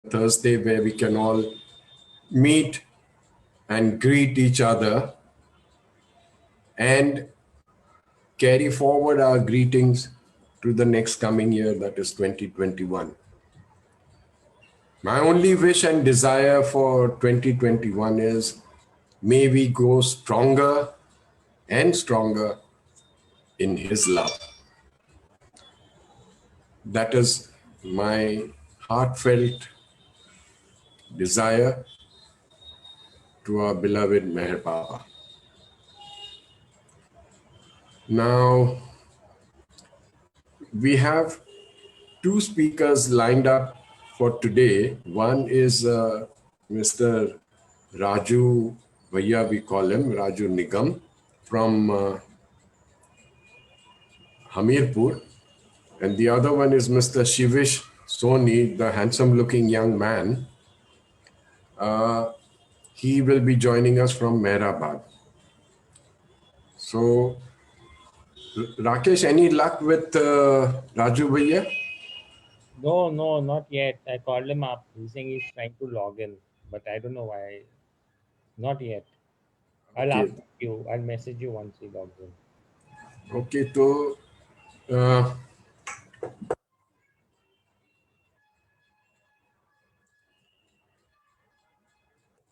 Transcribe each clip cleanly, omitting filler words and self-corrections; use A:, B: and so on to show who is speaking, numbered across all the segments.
A: Thursday where we can all meet and greet each other and carry forward our greetings to the next coming year, that is 2021. My only wish and desire for 2021 is may we grow stronger and stronger in His love. That is my heartfelt desire to our beloved Meher Baba. Now, we have two speakers lined up for today. One is Mr. Raju Bhaiya, we call him, Raju Nigam from Hamirpur. And the other one is Mr. Shivish Soni, the handsome-looking young man. He will be joining us from Mehrabad. So, Rakesh, any luck with Raju Bhaiya?
B: No, no, not yet. I called him up. He's saying he's trying to log in, but I don't know why. Not yet. I'll ask
A: Okay,
B: you. I'll message you once he logs in.
A: okay. So, uh,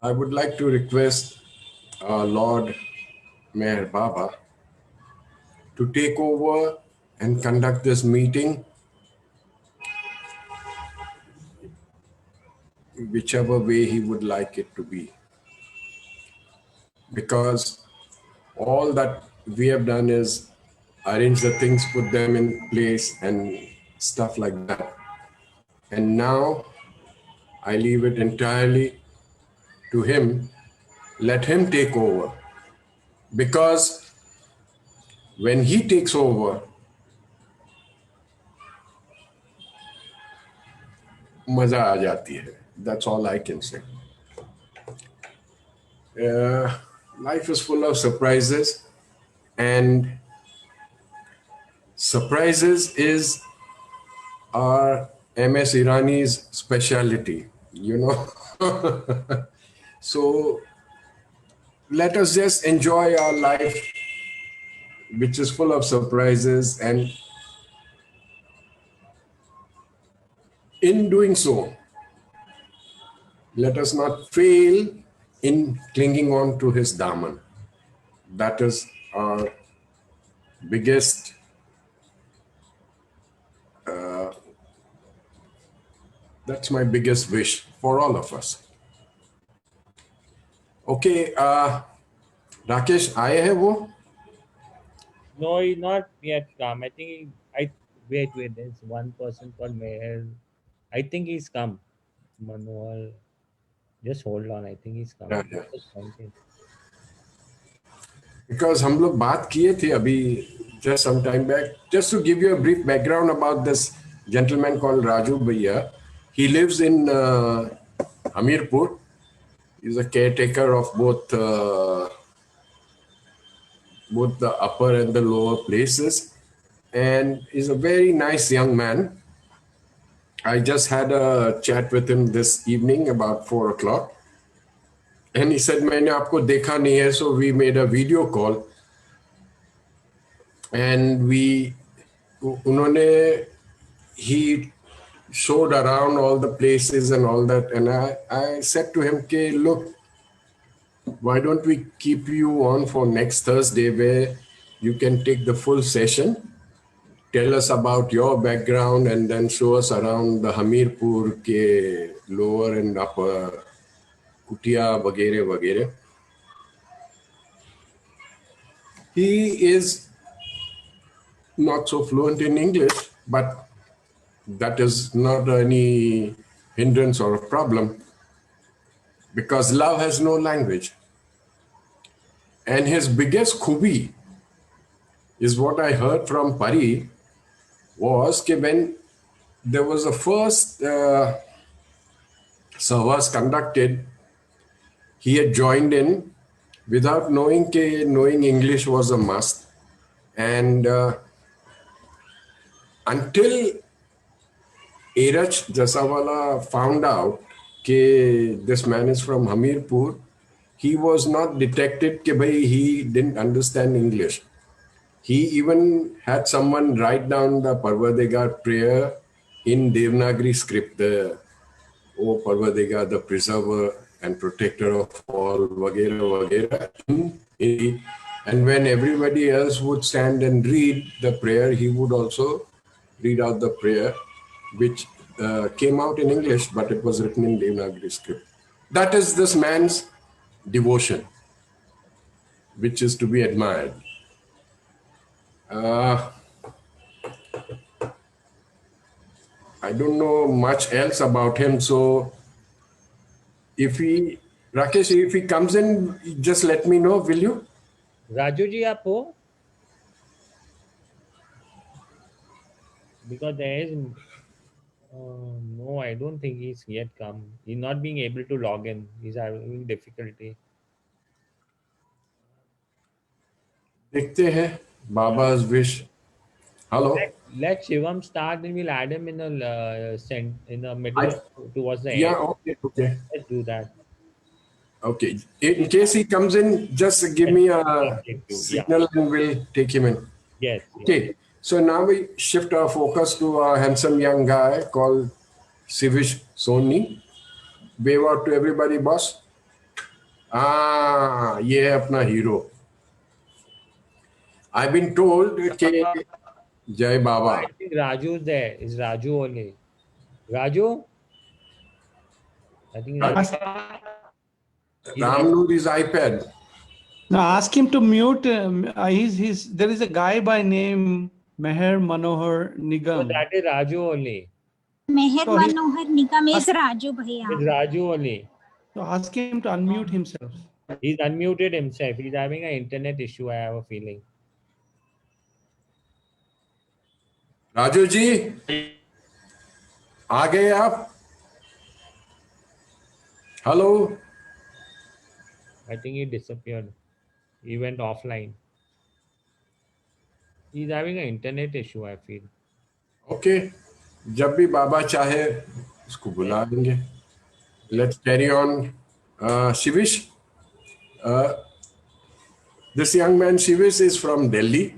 A: I would like to request our Lord Meher Baba to take over and conduct this meeting whichever way he would like it to be. Because all that we have done is arrange the things, put them in place, and stuff like that. And now I leave it entirely to him. Let him take over. Because when he takes over, maza aa jati hai. That's all I can say. Life is full of surprises, and surprises is our MS Irani's specialty, you know. So let us just enjoy our life, which is full of surprises, and in doing so, let us not fail in clinging on to his daman. That is our biggest, that's my biggest wish for all of us. Okay, Rakesh, आए हैं वो?
B: No, he's not yet come. I think wait. There's one person called Meher. I think he's come. Manuel. Just hold on. I think he's come.
A: Yeah, yeah. Because हम लोग बात किए थे अभी just some time back. Just to give you a brief background about this gentleman called Raju Bhaiya. He lives in Hamirpur. He's a caretaker of both the upper and the lower places, and he's a very nice young man. I just had a chat with him this evening about 4 o'clock. And he said, मैंने आपको देखा नहीं है, so we made a video call. And he showed around all the places and all that. And I said to him, okay, look, why don't we keep you on for next Thursday where you can take the full session, tell us about your background, and then show us around the Hamirpur ke lower and upper Kutia, vagere, vagere. He is not so fluent in English, but that is not any hindrance or a problem because love has no language. And his biggest khubi is what I heard from Pari was that when there was a first Sahahvas conducted, he had joined in without knowing English was a must. And until Erach Jasawala found out that this man is from Hamirpur, he was not detected that he didn't understand English. He even had someone write down the Parvadegar prayer in Devanagari script, the O Parvadegar, the preserver and protector of all, Vagera Vagera. And when everybody else would stand and read the prayer, he would also read out the prayer, which came out in English, but it was written in Devanagari script. That is this man's devotion, which is to be admired. I don't know much else about him, so if he, Rakesh, if he comes in, just let me know, will you?
B: Raju ji आप हो? Because there is no, I don't think he's yet come. He's not being able to log in. He's having difficulty.
A: देखते हैं. Baba's wish. Hello.
B: Let Shivam start, and we'll add him in the in the middle
A: I,
B: of, towards the
A: yeah,
B: end.
A: okay, okay.
B: Let's do that.
A: Okay. In case he comes in, just give
B: Yes,
A: me a
B: update you. Yeah.
A: signal and we'll take him in.
B: Yes. Yes.
A: Okay. So now we shift our focus to a handsome young guy called Shivish Soni. Wave out to everybody, boss. ये है अपना hero. I've been told कि जय बाबा.
B: I think Raju is there. Is Raju only? Raju? I think Raju. He's
A: Ramnoor is iPad.
C: Now ask him to mute. There is a guy by name Meher Manohar
B: so
C: Nigam.
B: that is Raju only.
D: Meher
C: So he-
D: Manohar Nigam is Raju
B: It's
D: Bhaiya.
B: Raju only.
C: So ask him to unmute himself.
B: He's unmuted himself. He's having an internet issue, I have a feeling.
A: Raju ji आ गए आप? Hello.
B: I think he disappeared. He went offline. He's having an internet issue, I feel.
A: Okay. जब भी बाबा चाहे उसको बुला लेंगे. Let's carry on. Shivish, this young man Shivish is from Delhi,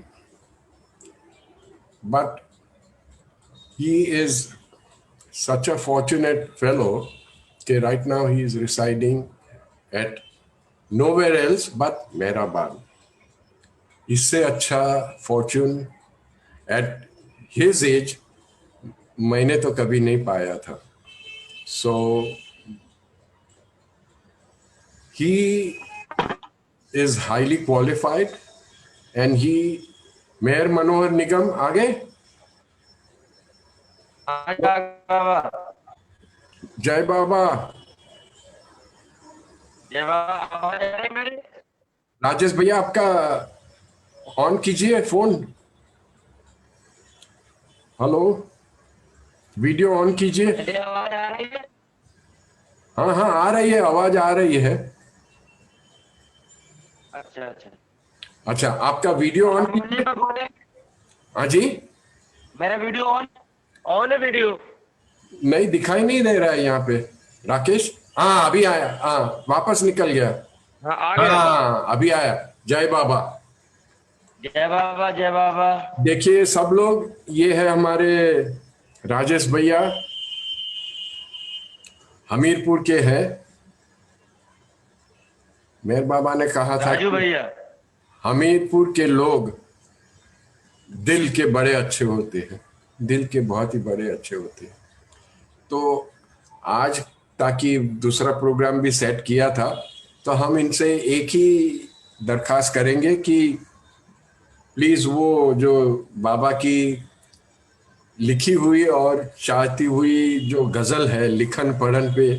A: but he is such a fortunate fellow that right now he is residing at nowhere else but Mehrabad. इससे अच्छा fortune at his age मैंने तो कभी नहीं पाया था. So he is highly qualified and he Mayor Manohar Nigam आ गए. जय बाबा. राजेश भैया आपका ऑन कीजिए फोन. हेलो. वीडियो ऑन कीजिए. हाँ हाँ आ रही है, आवाज आ रही है.
E: अच्छा अच्छा
A: अच्छा आपका वीडियो ऑन कीजिए. हाँ जी.
E: मेरा वीडियो ऑन है. वीडियो
A: नहीं दिखाई नहीं दे रहा है यहाँ पे. राकेश. हाँ अभी आया. हाँ वापस निकल गया.
E: हाँ आ गया.
A: हाँ अभी आया. जय बाबा.
E: जय बाबा जय बाबा.
A: देखिए सब लोग, ये है हमारे राजेश भैया, हमीरपुर के हैं. मेहर बाबा ने कहा था
E: राजू
A: कि
E: भैया
A: हमीरपुर के लोग दिल के बड़े अच्छे होते हैं. दिल के बहुत ही बड़े अच्छे होते हैं. तो आज ताकि दूसरा प्रोग्राम भी सेट किया था, तो हम इनसे एक ही दरखास्त करेंगे कि प्लीज वो जो बाबा की लिखी हुई और चाहती हुई जो गजल है लिखन पढ़न पे,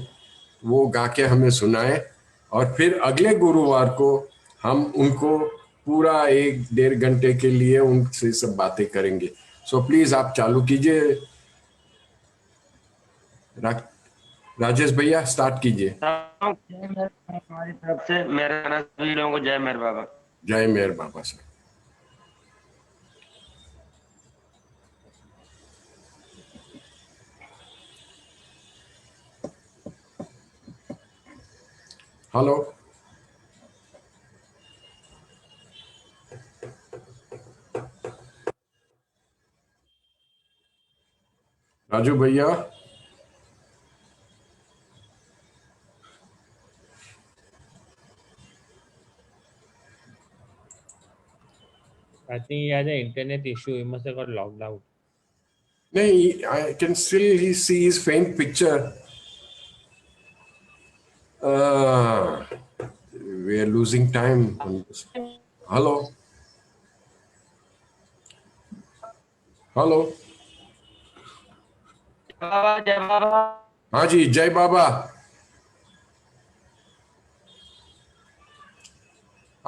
A: वो गा के हमें सुनाए और फिर अगले गुरुवार को हम उनको पूरा 1-1.5 घंटे के लिए उनसे सब बातें करेंगे. सो प्लीज आप चालू कीजिए. राजेश भैया स्टार्ट कीजिए.
E: हमारी तरफ से मेरे सभी लोगों को जय मेहर बाबा.
A: जय मेहर बाबा सर. हेलो राजू भैया
B: I think he had an internet issue. He must have got logged out.
A: नहीं I can still see his faint picture. We are losing time on this. Hello. Hello.
E: बाबा जय बाबा
A: हाँ जी जय बाबा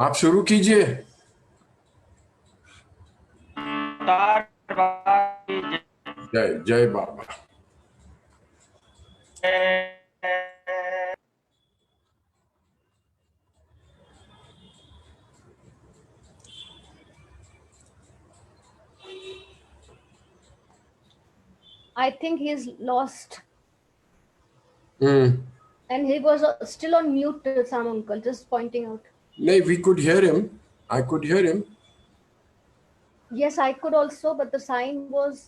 A: आप शुरू कीजिए
E: स्टार्ट बाबा की
A: जय जय बाबा
E: जय।
F: I think he's lost.
A: Hmm.
F: And he was still on mute, Sam uncle, just pointing out.
A: नहीं we could hear him. I could hear him.
F: Yes, I could also, but the sign was.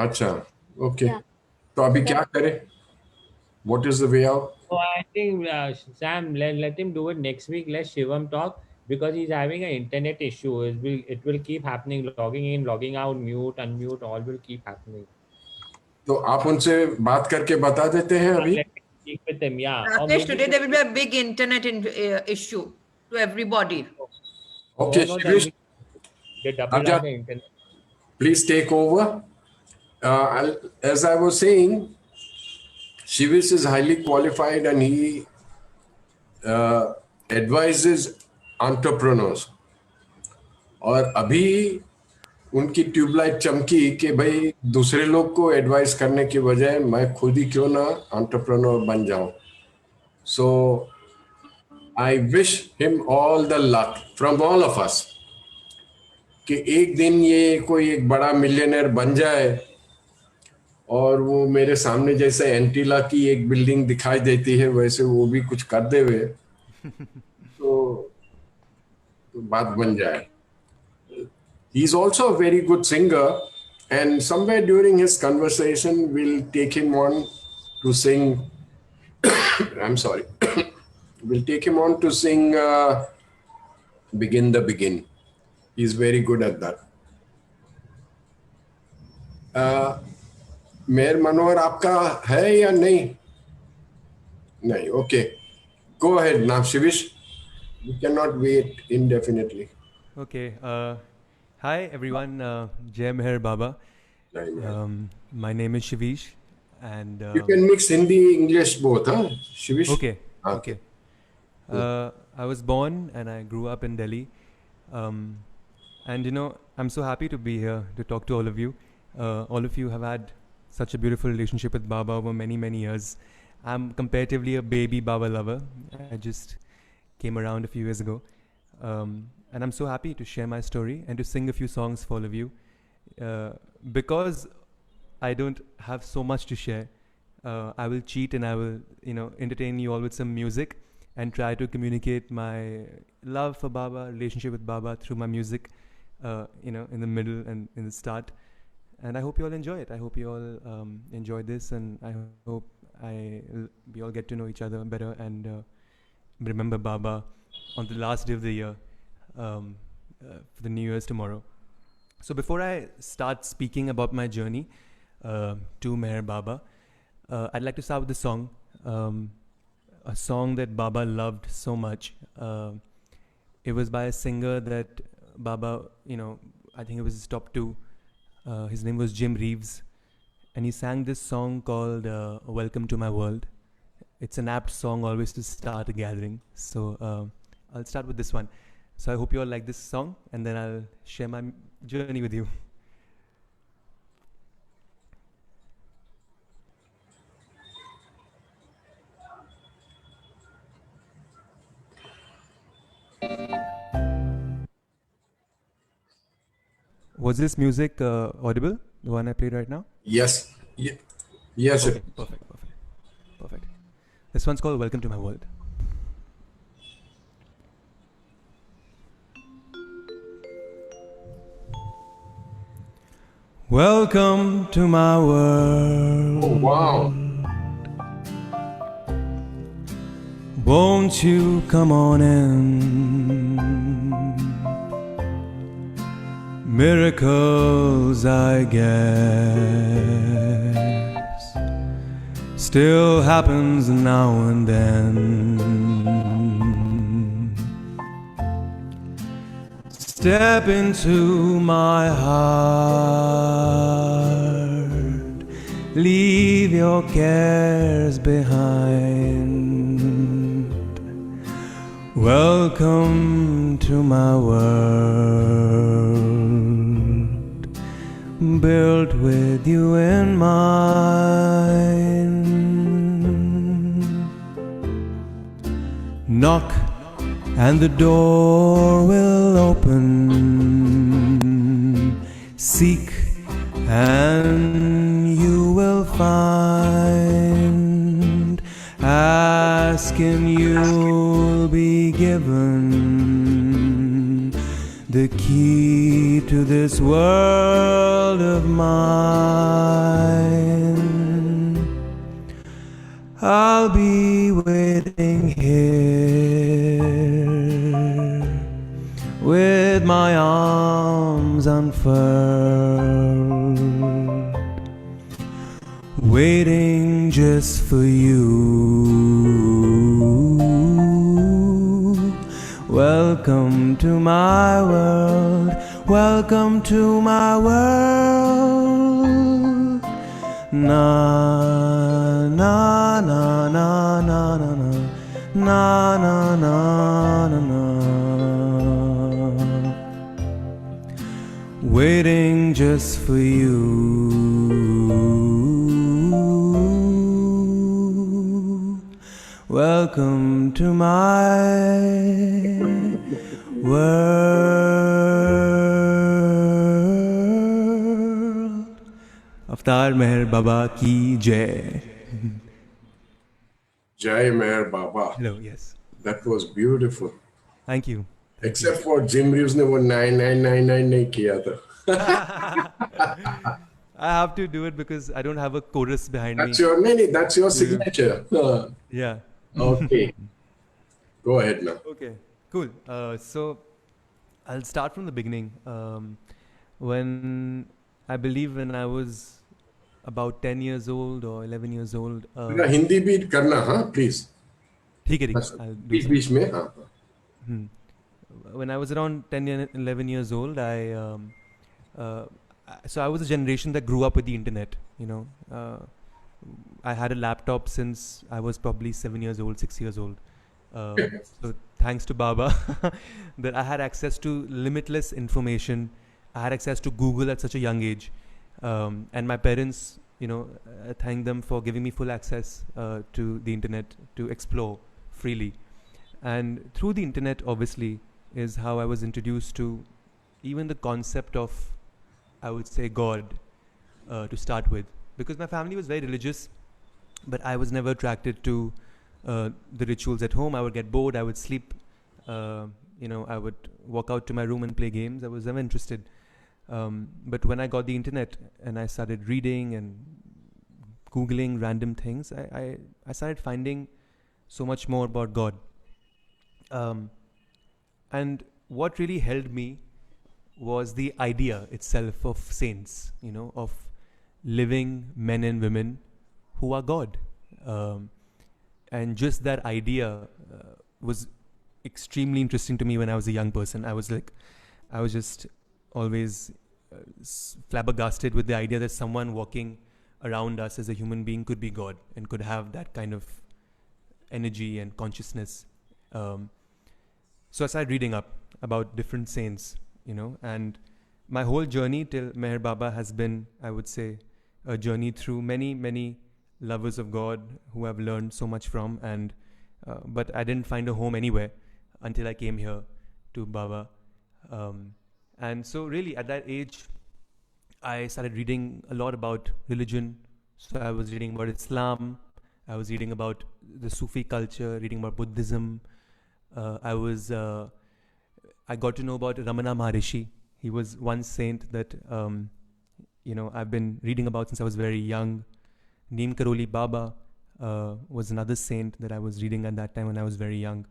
A: अच्छा okay.
F: Yeah.
A: तो अभी क्या करें? What is the way out?
B: So I think Sam, let him do it next week. Let Shivam talk because he's having an internet issue. It will keep happening. Logging in, logging out, mute, unmute, all will keep happening.
A: तो आप उनसे बात करके बता देते हैं अभी
B: Let me speak with him. Yeah. Or
G: Rakesh,
B: maybe
G: today there will be a big internet issue to everybody.
A: Okay,
B: no,
A: Shivish,
B: they double
A: Abja-
B: up the internet.
A: please take over. As I was saying, Shivish is highly qualified and he advises entrepreneurs. और अभी उनकी tubelight चमकी कि भाई दूसरे लोग को advice करने की बजाय मैं खुद ही क्यों ना एंटरप्रेन्योर बन जाऊं so I wish him all the luck from all of us कि एक दिन ये कोई एक बड़ा मिलियनर बन जाए और वो मेरे सामने जैसे एंटीला की एक बिल्डिंग दिखाई देती है वैसे वो भी कुछ कर दे हुए तो बात बन जाए He's also a very good singer, and somewhere during his conversation, we'll take him on to sing. I'm sorry. We'll take him on to sing Begin the Begin. He's very good at that. Mayor Manohar, आपका है या नहीं? नहीं, okay. Go ahead now, Shivish. You cannot wait indefinitely.
H: Okay. Hi everyone. Jai Meher Baba.
A: Jai Meher.
H: My name is Shivish, and
A: You can mix Hindi, English, both, huh? Shivish?
H: okay.
A: Okay.
H: I was born and I grew up in Delhi, and I'm so happy to be here to talk to all of you. All of you have had such a beautiful relationship with Baba over many years. I'm comparatively a baby Baba lover. I just came around a few years ago. And I'm so happy to share my story and to sing a few songs for all of you. Because I don't have so much to share, I will cheat and I will, entertain you all with some music and try to communicate my love for Baba, relationship with Baba through my music, in the middle and in the start. And I hope you all enjoy it. I hope you all enjoy this, and I hope we all get to know each other better and remember Baba on the last day of the year. For the New Year's tomorrow. So before I start speaking about my journey to Meher Baba, I'd like to start with a song, a song that Baba loved so much. It was by a singer that Baba, I think it was his top 2. His name was Jim Reeves, and he sang this song called Welcome to My World. It's an apt song always to start a gathering. So I'll start with this one. So I hope you all like this song, and then I'll share my journey with you. Was this music audible? The one I played right now?
A: Yes. Yes.
H: Okay, perfect. The This one's called Welcome to My World. Welcome to my world.
A: Oh, wow.
H: Won't you come on in? Miracles, I guess, still happens now and then. Step into my heart, leave your cares behind. Welcome to my world, built with you in mind. Knock and the door will open. Seek and you will find. Ask and you'll be given the key to this world of mine. I'll be waiting here with my arms unfurled, waiting just for you. Welcome to my world, welcome to my world. Na na na na na na na na na na na. Waiting just for you. Welcome to my world. Avatar Meher Baba ki jai.
A: Jai Meher Baba.
H: Hello, yes.
A: That was beautiful.
H: Thank you.
A: Except for Jim Reeves ने वो 9999 नहीं किया था.
H: I have to do it because I don't have a chorus behind
A: That's
H: me.
A: your that's your signature.
H: Yeah.
A: Okay. Go ahead now.
H: Okay, cool. So I'll start from the beginning. When I believe when I was about 10 years old or 11 years old.
A: जरा हिंदी भी करना हाँ please.
H: ठीक है, I'll do
A: beach
H: so.
A: बीच में हाँ.
H: When I was around 10 and 11 years old, so I was a generation that grew up with the internet, you know. I had a laptop since I was probably 7 years old, 6 years old. So thanks to Baba, that I had access to limitless information. I had access to Google at such a young age. And my parents, you know, thank them for giving me full access to the internet to explore freely. And through the internet, obviously, is how I was introduced to even the concept of, I would say, God to start with. Because my family was very religious, but I was never attracted to the rituals at home. I would get bored, I would sleep, you know, I would walk out to my room and play games. I was never interested. But when I got the internet and I started reading and Googling random things, I started finding so much more about God. And what really held me was the idea itself of saints, you know, of living men and women who are God. And just that idea was extremely interesting to me when I was a young person. I was just always flabbergasted with the idea that someone walking around us as a human being could be God and could have that kind of energy and consciousness. So I started reading up about different saints, you know, and my whole journey till Meher Baba has been, I would say, a journey through many, many lovers of God who I've learned so much from, and but I didn't find a home anywhere until I came here to Baba. And so really at that age, I started reading a lot about religion. So I was reading about Islam, I was reading about the Sufi culture, reading about Buddhism. I got to know about Ramana Maharishi. He was one saint that I've been reading about since I was very young. Neem Karoli Baba was another saint that I was reading at that time when I was very young.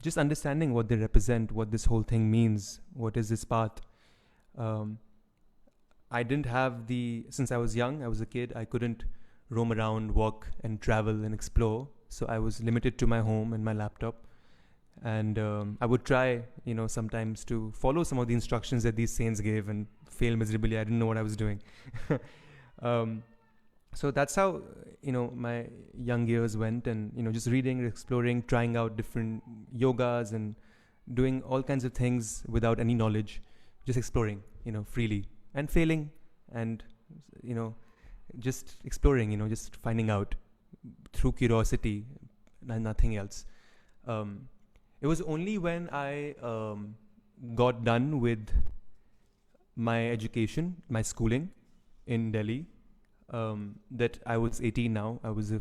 H: Just understanding what they represent, what this whole thing means, what is this path. I didn't have since I was young, I was a kid, I couldn't roam around, walk and travel and explore. So I was limited to my home and my laptop. And I would try, sometimes to follow some of the instructions that these saints gave and fail miserably. I didn't know what I was doing. So that's how, my young years went, and, just reading, exploring, trying out different yogas and doing all kinds of things without any knowledge, just exploring, freely and failing and, just exploring, just finding out through curiosity and nothing else. It was only when I got done with my education, my schooling in Delhi, that I was 18 now. I was a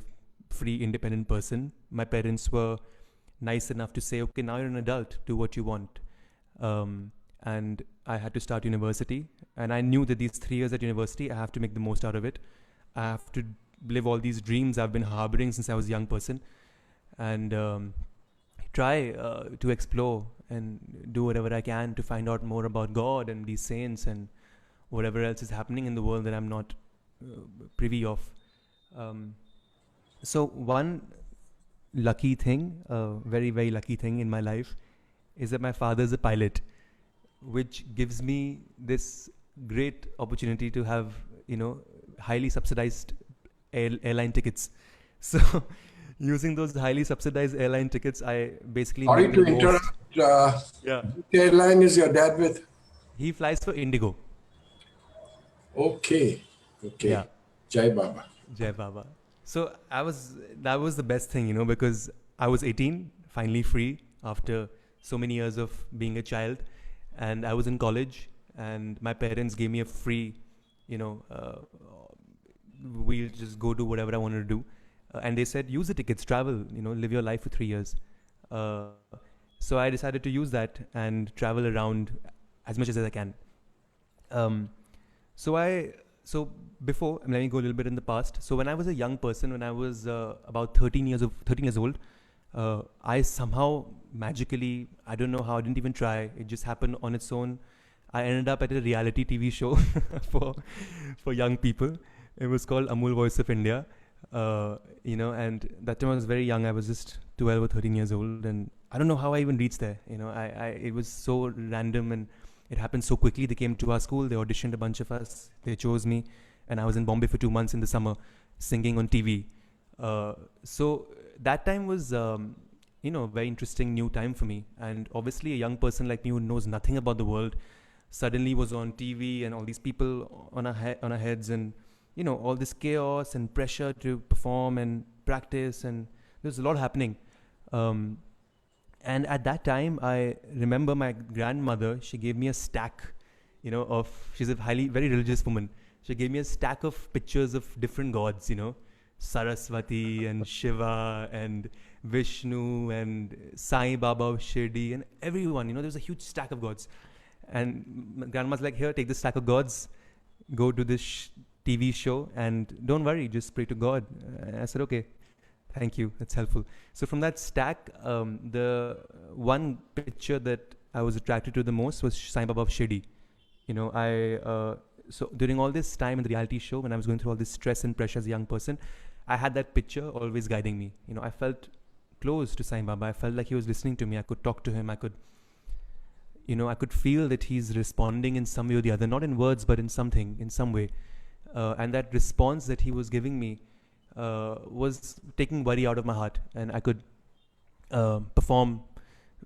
H: free, independent person. My parents were nice enough to say, okay, now you're an adult, do what you want. And I had to start university. And I knew that these 3 years at university, I have to make the most out of it. I have to live all these dreams I've been harboring since I was a young person. And try to explore and do whatever I can to find out more about God and these saints and whatever else is happening in the world that I'm not privy of. So one lucky thing, very, very lucky thing in my life is that my father is a pilot, which gives me this great opportunity to have, highly subsidized airline tickets. So using those highly subsidized airline tickets, I basically...
A: Sorry to interrupt.
H: Yeah.
A: Which airline is your dad with?
H: He flies for Indigo.
A: Okay.
H: Yeah.
A: Jai Baba.
H: Jai Baba. So that was the best thing, because I was 18, finally free after so many years of being a child. And I was in college, and my parents gave me a free, we'll just go do whatever I wanted to do. And they said, use the tickets, travel, live your life for 3 years. So I decided to use that and travel around as much as I can. So before, let me go a little bit in the past. So when I was a young person, when I was about 13 years old, I somehow magically, I don't know how, I didn't even try. It just happened on its own. I ended up at a reality TV show for young people. It was called Amul Voice of India. And that time I was very young. I was just 12 or 13 years old, and I don't know how I even reached there. It was so random, and it happened so quickly. They came to our school, they auditioned a bunch of us, they chose me, and I was in Bombay for 2 months in the summer, singing on TV. So that time was, a very interesting new time for me. And obviously a young person like me who knows nothing about the world suddenly was on TV, and all these people on our heads, and all this chaos and pressure to perform and practice, and there's a lot happening. And at that time, I remember my grandmother, she gave me a stack, she's a very religious woman. She gave me a stack of pictures of different gods, Saraswati and Shiva and Vishnu and Sai Baba of Shirdi and everyone, there was a huge stack of gods. And my grandma's like, here, take this stack of gods, go to this TV show, and don't worry, just pray to God. I said, okay, thank you, that's helpful. So from that stack, the one picture that I was attracted to the most was Sai Baba of Shirdi. So during all this time in the reality show, when I was going through all this stress and pressure as a young person, I had that picture always guiding me. I felt close to Sai Baba. I felt like he was listening to me. I could talk to him. I could feel that he's responding in some way or the other, not in words, but in something, in some way. And that response that he was giving me was taking worry out of my heart, and I could perform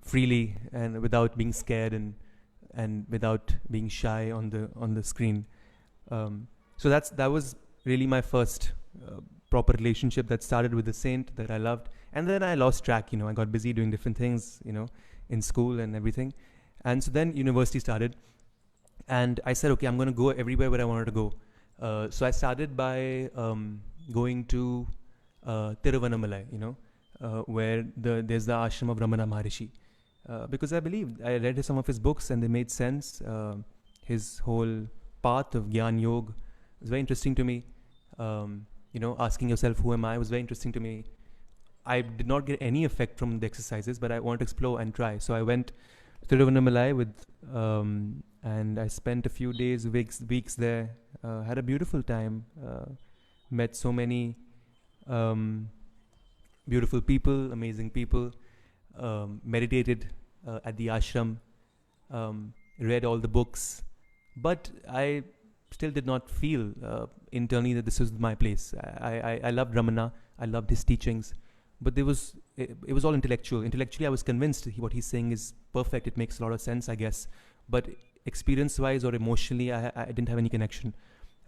H: freely and without being scared and without being shy on the screen. So that was really my first proper relationship that started with the saint that I loved, and then I lost track. I got busy doing different things, in school and everything, and so then university started, and I said, okay, I'm going to go everywhere where I wanted to go. So I started by going to Tiruvannamalai, where there's the ashram of Ramana Maharishi. Because I read some of his books and they made sense. His whole path of Gyan Yoga was very interesting to me. Asking yourself, who am I, was very interesting to me. I did not get any effect from the exercises, but I wanted to explore and try. So I went to Tiruvannamalai and I spent a few days, weeks there. Had a beautiful time. Met so many beautiful people, amazing people. Meditated at the ashram. Read all the books, but I still did not feel internally that this was my place. I loved Ramana. I loved his teachings. But it was all intellectual. Intellectually, I was convinced what he's saying is perfect. It makes a lot of sense, I guess. But experience-wise or emotionally, I didn't have any connection.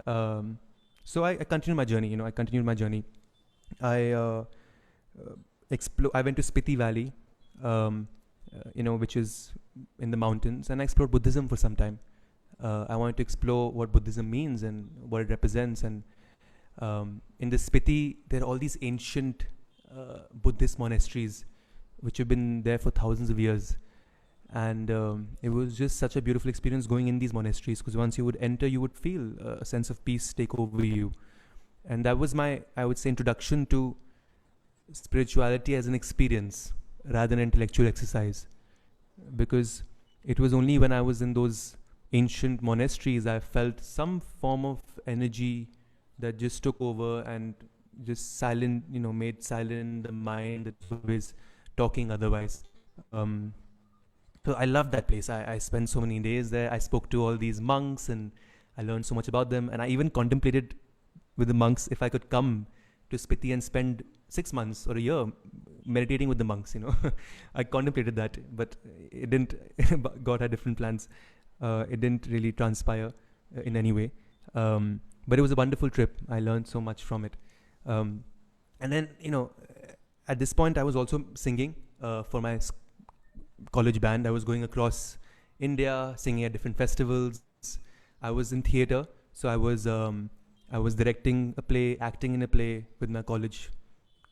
H: So I continued my journey. I went to Spiti Valley, which is in the mountains, and I explored Buddhism for some time. I wanted to explore what Buddhism means and what it represents. And in the Spiti, there are all these ancient Buddhist monasteries which have been there for thousands of years. And it was just such a beautiful experience going in these monasteries, because once you would enter, you would feel a sense of peace take over you. And that was my, I would say, introduction to spirituality as an experience rather than intellectual exercise. Because it was only when I was in those ancient monasteries I felt some form of energy that just took over and just made silent the mind that was talking otherwise. So I loved that place. I spent so many days there. I spoke to all these monks and I learned so much about them. And I even contemplated with the monks if I could come to Spiti and spend 6 months or a year meditating with the monks, I contemplated that, but it didn't. God had different plans. It didn't really transpire in any way. But it was a wonderful trip. I learned so much from it. And then, at this point I was also singing for my college band. I was going across India, singing at different festivals. I was in theatre, so I was directing a play, acting in a play with my college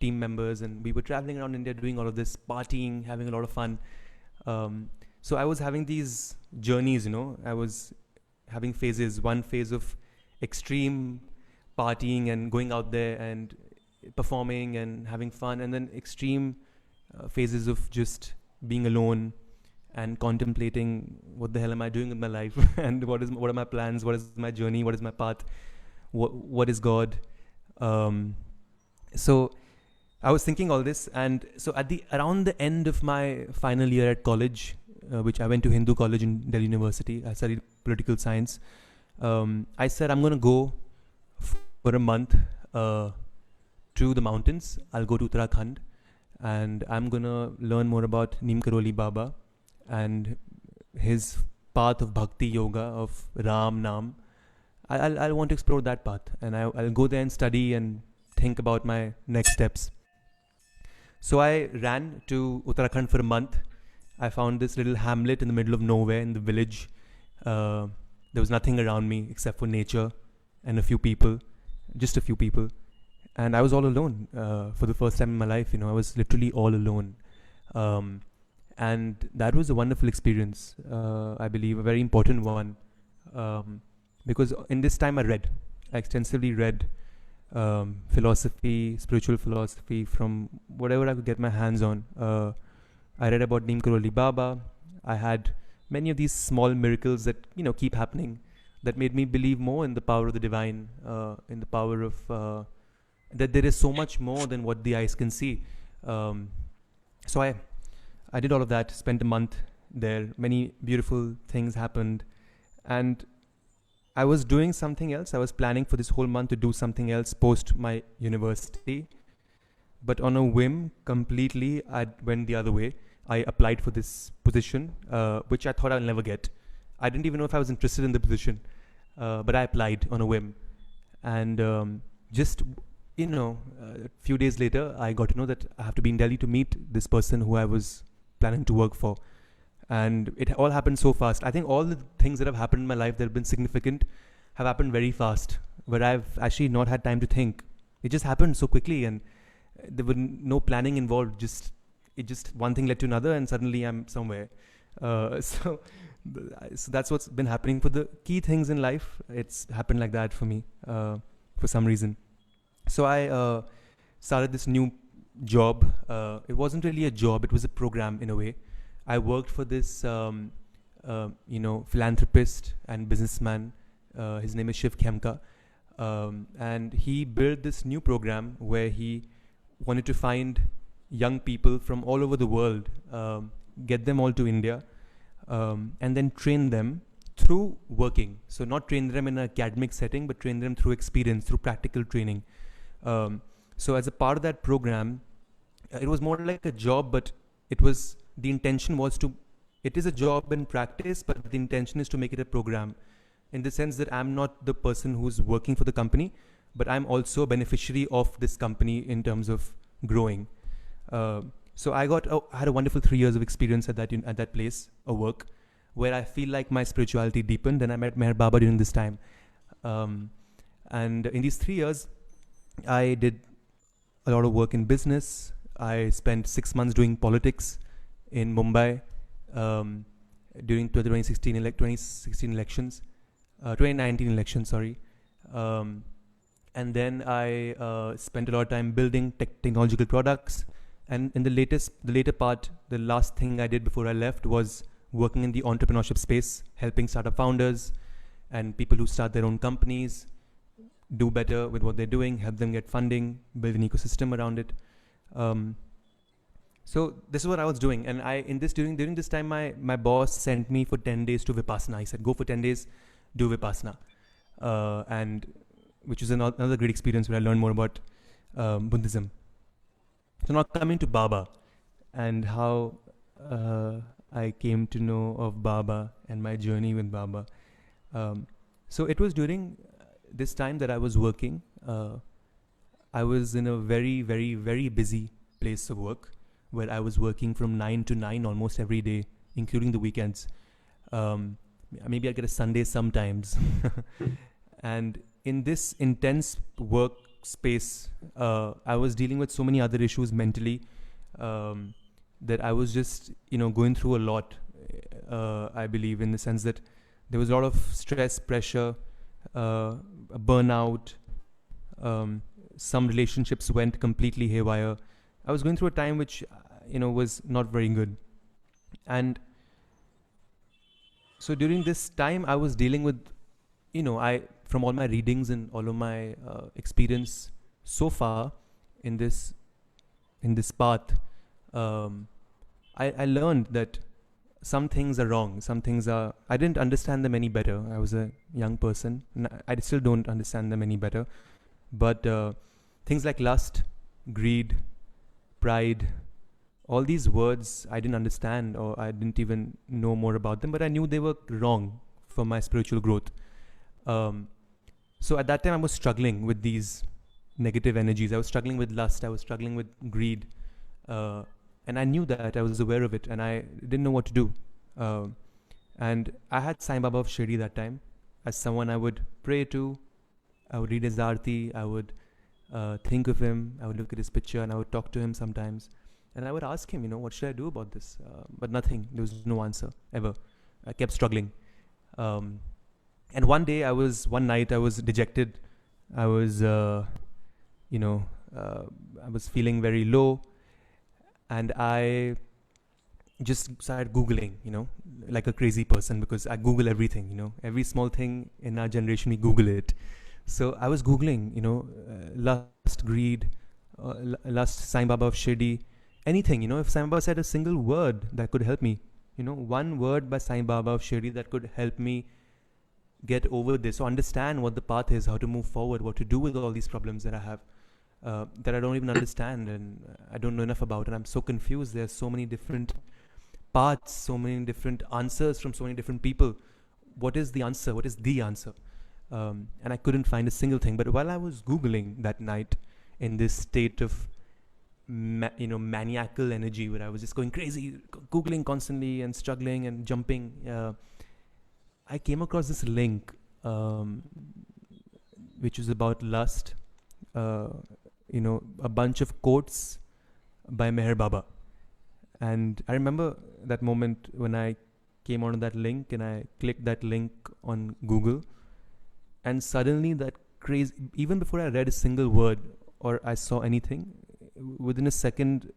H: team members, and we were traveling around India doing all of this, partying, having a lot of fun. So I was having these journeys, I was having phases. One phase of extreme partying and going out there and performing and having fun, and then extreme phases of just being alone and contemplating what the hell am I doing with my life and what are my plans, what is my journey, what is my path, what is God. So I was thinking all this, and so around the end of my final year at college, which I went to Hindu College in Delhi University, I studied political science. I said I'm going to go for a month to the mountains. I'll go to Uttarakhand, and I'm going to learn more about Neem Karoli Baba and his path of bhakti yoga, of Ram Nam. I'll want to explore that path, and I'll go there and study and think about my next steps. So I ran to Uttarakhand for a month. I found this little hamlet in the middle of nowhere in the village. There was nothing around me except for nature and a few people, just a few people. And I was all alone for the first time in my life. I was literally all alone. And that was a wonderful experience, I believe, a very important one. Because in this time I extensively read philosophy, spiritual philosophy from whatever I could get my hands on. I read about Neem Karoli Baba. I had many of these small miracles that keep happening, that made me believe more in the power of the divine, in the power of that there is so much more than what the eyes can see. So I did all of that, spent a month there. Many beautiful things happened, and I was doing something else. I was planning for this whole month to do something else post my university. But on a whim, completely, I went the other way. I applied for this position, which I thought I'll never get. I didn't even know if I was interested in the position, but I applied on a whim. And just, a few days later, I got to know that I have to be in Delhi to meet this person who I was planning to work for. And it all happened so fast. I think all the things that have happened in my life that have been significant have happened very fast, where I've actually not had time to think. It just happened so quickly, and there was no planning involved. Just one thing led to another, and suddenly I'm somewhere. So that's what's been happening for the key things in life. It's happened like that for me for some reason. So I started this new job. It wasn't really a job; it was a program in a way. I worked for this, philanthropist and businessman. His name is Shiv Khemka, and he built this new program where he wanted to find young people from all over the world, get them all to India, and then train them through working. So not train them in an academic setting, but train them through experience, through practical training. So as a part of that program, it was more like a job, but the intention was it is a job in practice, but the intention is to make it a program, in the sense that I'm not the person who's working for the company, but I'm also a beneficiary of this company in terms of growing. So I had a wonderful 3 years of experience at that place of work, where I feel like my spirituality deepened, and I met Meher Baba during this time. And in these 3 years, I did a lot of work in business. I spent 6 months doing politics in Mumbai during 2019 elections, sorry. And then I spent a lot of time building technological products. And in the last thing I did before I left was working in the entrepreneurship space, helping startup founders and people who start their own companies do better with what they're doing, help them get funding, build an ecosystem around it. So this is what I was doing. And during this time, my boss sent me for 10 days to Vipassana. He said, go for 10 days, do Vipassana. And which was another great experience where I learned more about Buddhism. So now coming to Baba and how I came to know of Baba and my journey with Baba. So it was during this time that I was working. I was in a very, very, very busy place of work, where I was working from 9 to 9 almost every day, including the weekends. Maybe I get a Sunday sometimes. And in this intense work space, I was dealing with so many other issues mentally that I was just, going through a lot, I believe, in the sense that there was a lot of stress, pressure, burnout. Some relationships went completely haywire. I was going through a time which, was not very good. And so during this time, I was dealing with, from all my readings and all of my experience so far in this path, I learned that some things are wrong. Some things I didn't understand them any better. I was a young person. I still don't understand them any better. But things like lust, greed, pride, all these words I didn't understand, or I didn't even know more about them, but I knew they were wrong for my spiritual growth. So at that time I was struggling with these negative energies. I was struggling with lust. I was struggling with greed. And I knew that. I was aware of it, and I didn't know what to do. And I had Sai Baba of Shirdi that time as someone I would pray to. I would read his Aarti. I would think of him. I would look at his picture, and I would talk to him sometimes. And I would ask him, what should I do about this? But nothing. There was no answer, ever. I kept struggling. And one night I was dejected. I was, I was feeling very low. And I just started Googling, like a crazy person, because I Google everything, every small thing in our generation, we Google it. So I was Googling, lust, greed, lust, Sai Baba of Shirdi, anything, if Sai Baba said a single word that could help me, one word by Sai Baba of Shirdi that could help me get over this, or understand what the path is, how to move forward, what to do with all these problems that I have. That I don't even understand, and I don't know enough about, and I'm so confused. There's so many different paths, so many different answers from so many different people. What is the answer? What is the answer? And I couldn't find a single thing. But while I was Googling that night in this state of maniacal energy, where I was just going crazy, Googling constantly and struggling and jumping, I came across this link which was about lust. a bunch of quotes by Meher Baba. And I remember that moment when I came onto that link and I clicked that link on Google, and suddenly that crazy, even before I read a single word or I saw anything, within a second,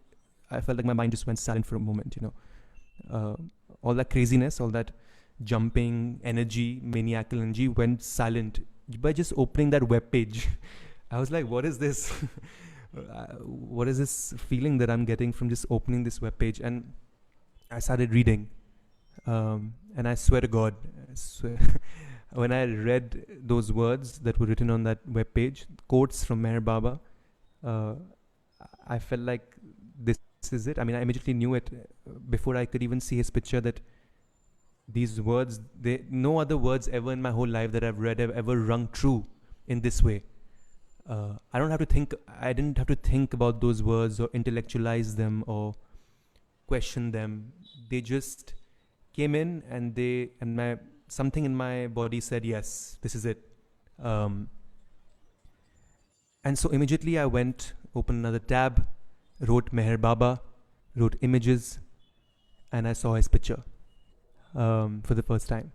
H: I felt like my mind just went silent for a moment, all that craziness, all that jumping energy, maniacal energy went silent by just opening that web page. I was like, what is this? What is this feeling that I'm getting from just opening this web page? And I started reading. And I swear to God, when I read those words that were written on that web page, quotes from Meher Baba, I felt like this is it. I mean, I immediately knew it before I could even see his picture, that these words, no other words ever in my whole life that I've read have ever rung true in this way. I didn't have to think about those words or intellectualize them or question them. They just came in, and something in my body said, yes, this is it. And so immediately I went, opened another tab, wrote Meher Baba, wrote images, and I saw his picture for the first time.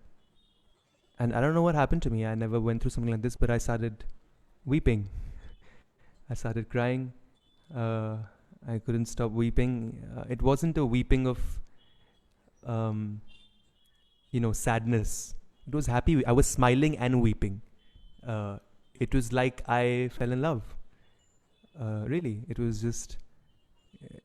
H: And I don't know what happened to me. I never went through something like this, but I started weeping. I started crying. I couldn't stop weeping. It wasn't a weeping of sadness. It was happy. I was smiling and weeping. It was like I fell in love. Really, it was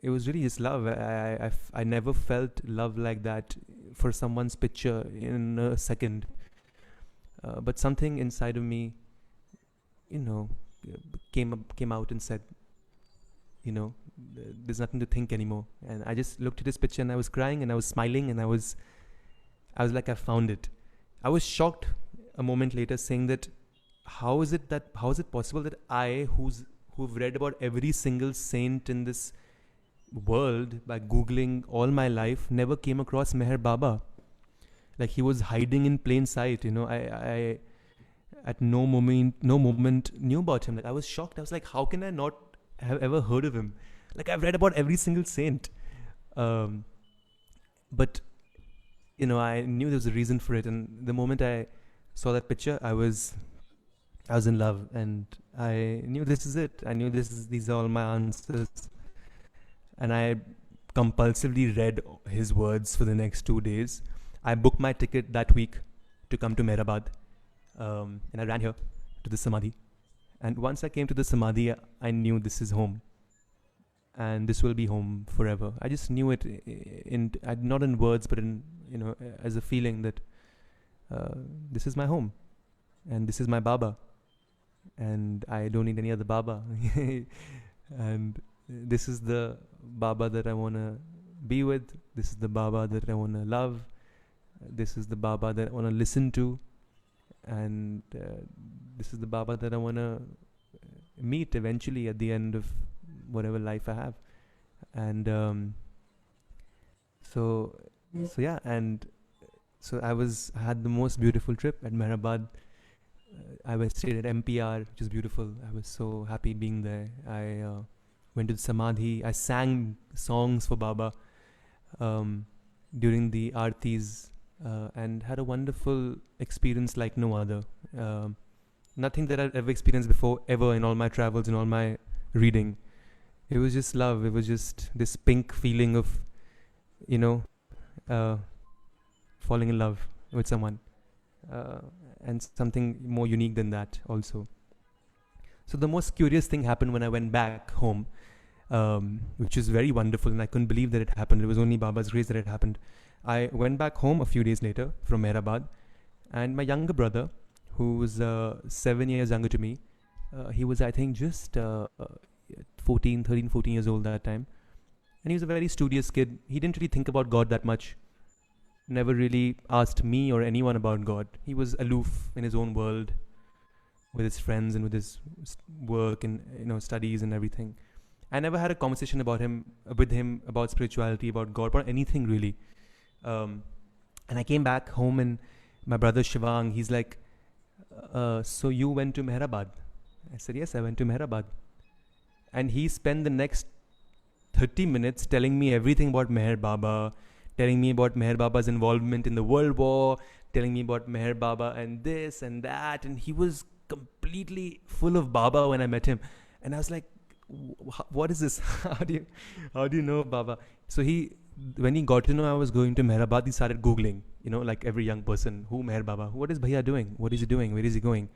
H: really just love. I never felt love like that for someone's picture in a second. But something inside of me, came out and said, there's nothing to think anymore. And I just looked at his picture and I was crying and I was smiling and I was like, I found it. I was shocked a moment later, saying that how is it possible that I, who've read about every single saint in this world by Googling all my life, never came across Meher Baba? Like, he was hiding in plain sight. I at no moment knew about him. Like, I was shocked. I was like, how can I not have ever heard of him? Like, I've read about every single saint. But I knew there was a reason for it. And the moment I saw that picture, I was in love, and I knew this is it. I knew these are all my answers. And I compulsively read his words for the next 2 days. I booked my ticket that week to come to Mehrabad. And I ran here to the Samadhi. And once I came to the Samadhi, I knew this is home. And this will be home forever. I just knew it, not in words, but in, as a feeling that this is my home. And this is my Baba. And I don't need any other Baba. And this is the Baba that I want to be with. This is the Baba that I want to love. This is the Baba that I want to listen to. And this is the Baba that I want to meet eventually at the end of whatever life I have. And so yeah, and so I had the most beautiful trip at Mehrabad. I stayed at MPR, which is beautiful. I was so happy being there. I went to the Samadhi. I sang songs for Baba during the Aartis. And had a wonderful experience like no other. Nothing that I'd ever experienced before, ever, in all my travels, in all my reading. It was just love. It was just this pink feeling of, falling in love with someone. And something more unique than that also. So the most curious thing happened when I went back home, which is very wonderful, and I couldn't believe that it happened. It was only Baba's grace that it happened. I went back home a few days later from Mehrabad, and my younger brother, who was 7 years younger to me, he was, I think, just 13, 14 years old that time. And he was a very studious kid. He didn't really think about God that much. Never really asked me or anyone about God. He was aloof in his own world with his friends and with his work and studies and everything. I never had a conversation with him about spirituality, about God, about anything really. And I came back home, and my brother Shivang, he's like, so you went to Mehrabad? I said, yes, I went to Mehrabad. and he spent the next 30 minutes telling me everything about Meher Baba, telling me about Meher Baba's involvement in the World War, telling me about Meher Baba and this and that, and he was completely full of Baba when I met him, and I was like, what is this? how do you know Baba? So when he got to know I was going to Meherabad, he started Googling, like every young person, who Meher Baba, what is Bhaiya doing, what is he doing, where is he going?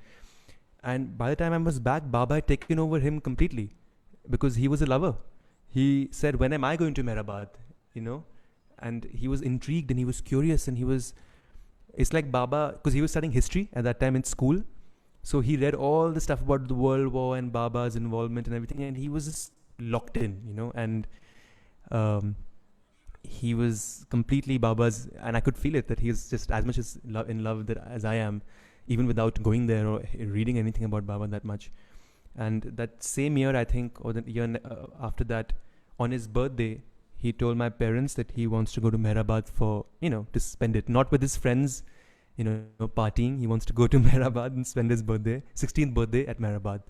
H: And by the time I was back, Baba had taken over him completely, because he was a lover. He said, when am I going to Meherabad? And he was intrigued and he was curious, and it's like Baba, because he was studying history at that time in school. So he read all the stuff about the World War and Baba's involvement and everything, and he was just locked in, and he was completely Baba's, and I could feel it, that he is just as much in love as I am, even without going there or reading anything about Baba that much. And that same year, I think, or the year after that, on his birthday, he told my parents that he wants to go to Meherabad for, to spend it, not with his friends, partying. He wants to go to Meherabad and spend his 16th birthday at Meherabad.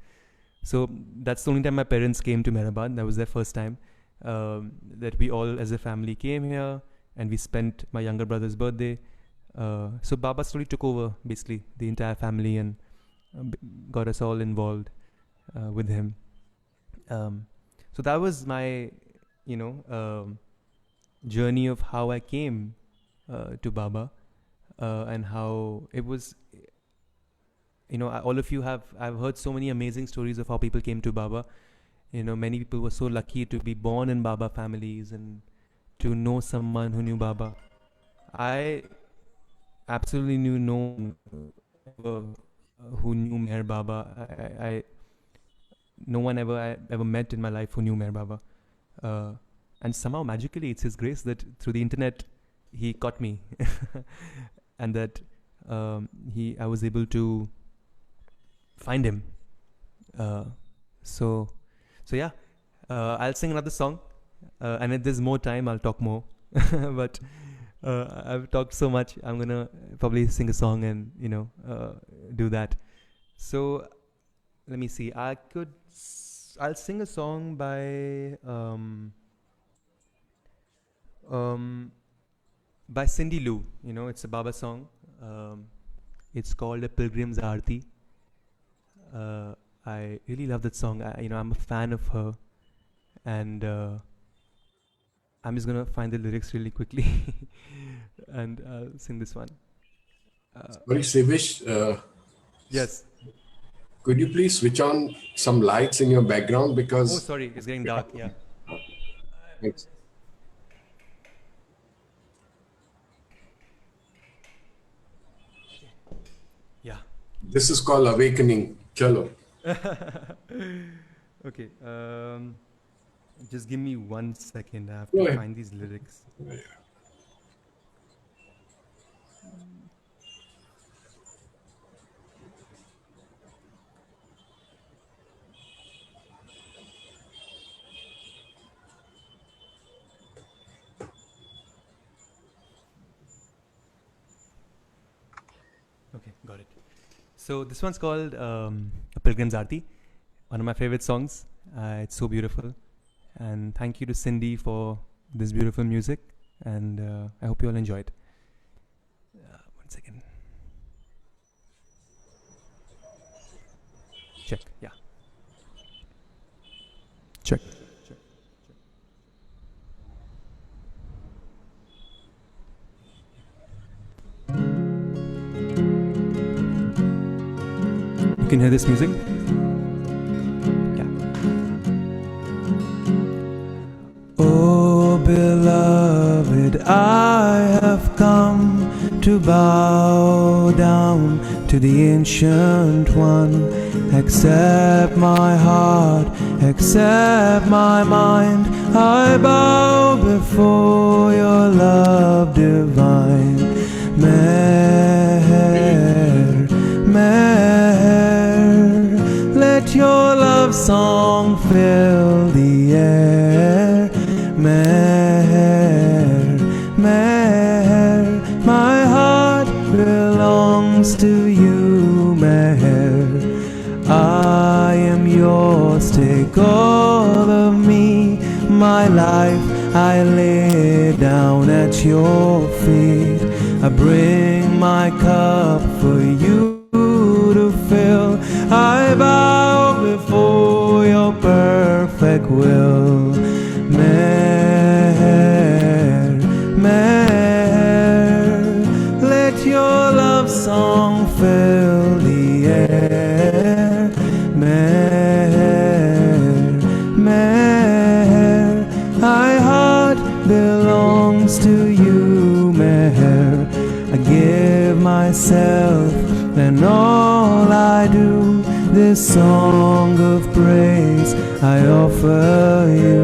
H: So that's the only time my parents came to Meherabad. That was their first time that we all as a family came here, and we spent my younger brother's birthday. So Baba slowly took over basically the entire family and got us all involved with him. So that was my, journey of how I came to Baba. And how it was, all of you I've heard so many amazing stories of how people came to Baba. Many people were so lucky to be born in Baba families and to know someone who knew Baba. I absolutely knew no one who knew Meher Baba. No one I ever met in my life who knew Meher Baba. And somehow magically, it's His grace that through the internet, He caught me. And that I was able to find him. So yeah, I'll sing another song, and if there's more time, I'll talk more. But I've talked so much. I'm gonna probably sing a song and do that. So let me see. I'll sing a song by Cindy Lou. It's a Baba song. It's called A Pilgrim's Aarti. I really love that song. I'm a fan of her, and I'm just gonna find the lyrics really quickly and I'll sing this one.
A: Sorry, Shivish,
H: Yes.
A: could you please switch on some lights in your background,
H: Oh,
A: because
H: sorry, it's getting dark. Yeah.
A: Thanks.
H: Yeah.
A: This is called Awakening. Chalo.
H: Okay. Just give me 1 second. I have
A: Go
H: to
A: ahead.
H: find these lyrics. Okay, got it. So this one's called A Pilgrim's Aarti, one of my favorite songs. It's so beautiful. And thank you to Cindy for this beautiful music. And I hope you all enjoy it. 1 second. Check, yeah. Check. You can hear this music? Yeah. Oh, beloved, I have come to bow down to the Ancient One. Accept my heart, accept my mind. I bow before your love divine. Meher, Meher, let your love song fill the air. Meher, Meher, my heart belongs to you, Meher. I am yours, take all life I lay down at your feet. I bring my cup for you to fill. I bow before your perfect will. Meher, Meher, let your love song fill the air. Meher, Meher, my heart belongs to you, Meher. I give myself and all I do, this song of praise I offer you.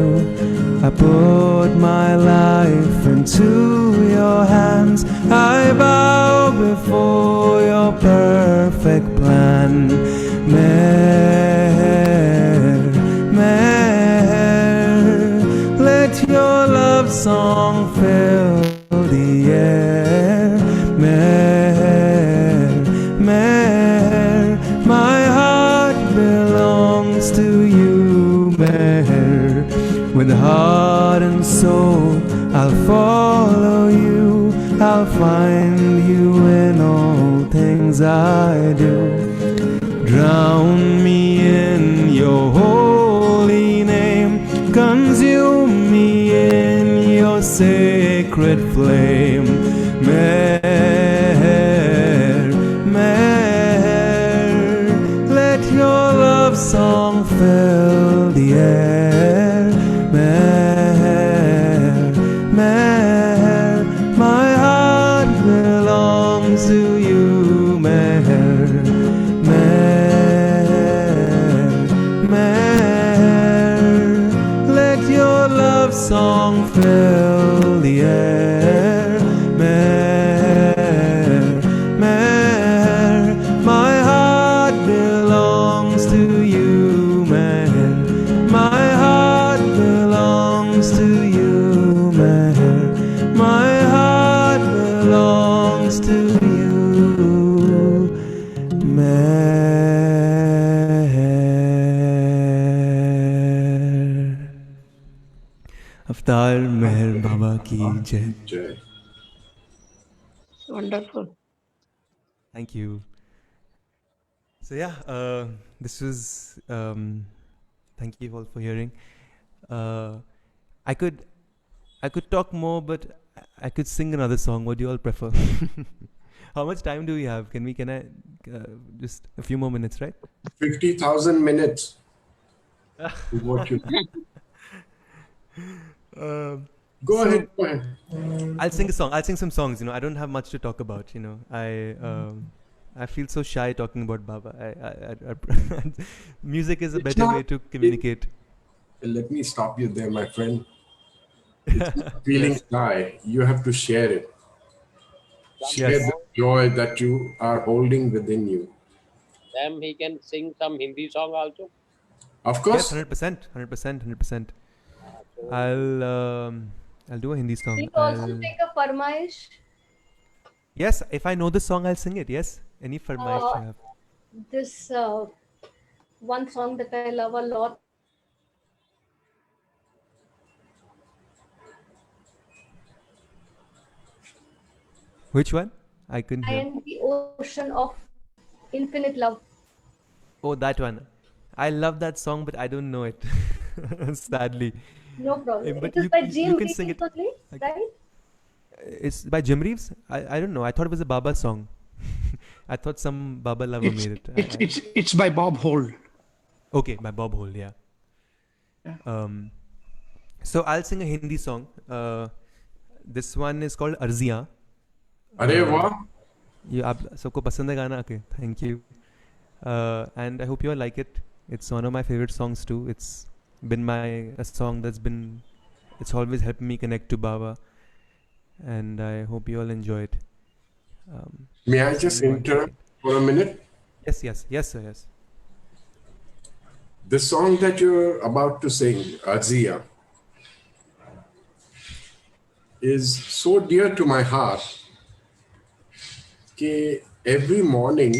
H: I put my life into your hands. I bow before your perfect plan. Meher, Meher, let your love song fill the air. Meher, Meher, my heart belongs to you, Meher. With heart and soul, I'll follow you. I'll find you in all things I do. Drown me in your holy name. Consume me in your sacred flame. Meher, Meher, let your love song fill the air. Meher, Meher, my heart belongs to you, Meher. Meher, Meher, let your love song fill the air. Meher, Meher, my heart belongs to you, Meher. My heart belongs to you, Meher. My heart belongs to you, Meher. Avtar Meher Baba ki jai.
A: Jai.
F: Wonderful.
H: Thank you. So yeah, this was. Thank you all for hearing. I could talk more, but I could sing another song. What do you all prefer? How much time do we have? Can I just a few more minutes, right?
A: 50,000 minutes. What you Go
H: So-
A: ahead. Go ahead.
H: I'll sing a song. I'll sing some songs. I don't have much to talk about. I feel so shy talking about Baba. Music is a better
A: not-
H: way to communicate.
A: Let me stop you there, my friend. It's not feeling shy. You have to share it. Share
H: Yes.
A: the joy that you are holding within you.
I: Then he can sing some Hindi song also.
A: Of
H: Yes,
A: course,
H: 100%, 100%.
I: So
H: I'll do a Hindi song.
F: Please also take a farmaish.
H: Yes, if I know the song, I'll sing it. Yes, any farmaish you have.
F: This one song that I love a lot.
H: Which one? I couldn't
F: I
H: hear.
F: am the ocean of infinite love.
H: Oh, that one. I love that song, but I don't know it. Sadly.
F: No problem.
H: But
F: It is
H: you-
F: by
H: you
F: Jim
H: can sing
F: Reeves
H: it.
F: only,
H: Like-
F: right?
H: It's by Jim Reeves? I don't know. I thought it was a Baba song. I thought some Baba lover made it.
C: It's by Bob Hole.
H: Okay, by Bob Hole, yeah. So I'll sing a Hindi song. This one is called Arziyan.
A: Arey wah.
H: ये आप सबको पसंद है गाना? Okay, thank you. And I hope you all like it. It's one of my favorite songs too. It's been a song it's always helped me connect to Baba, and I hope you all enjoy it.
A: May I just interrupt for a minute?
H: Yes, sir, yes.
A: The song that you're about to sing, Azia, is so dear to my heart that every morning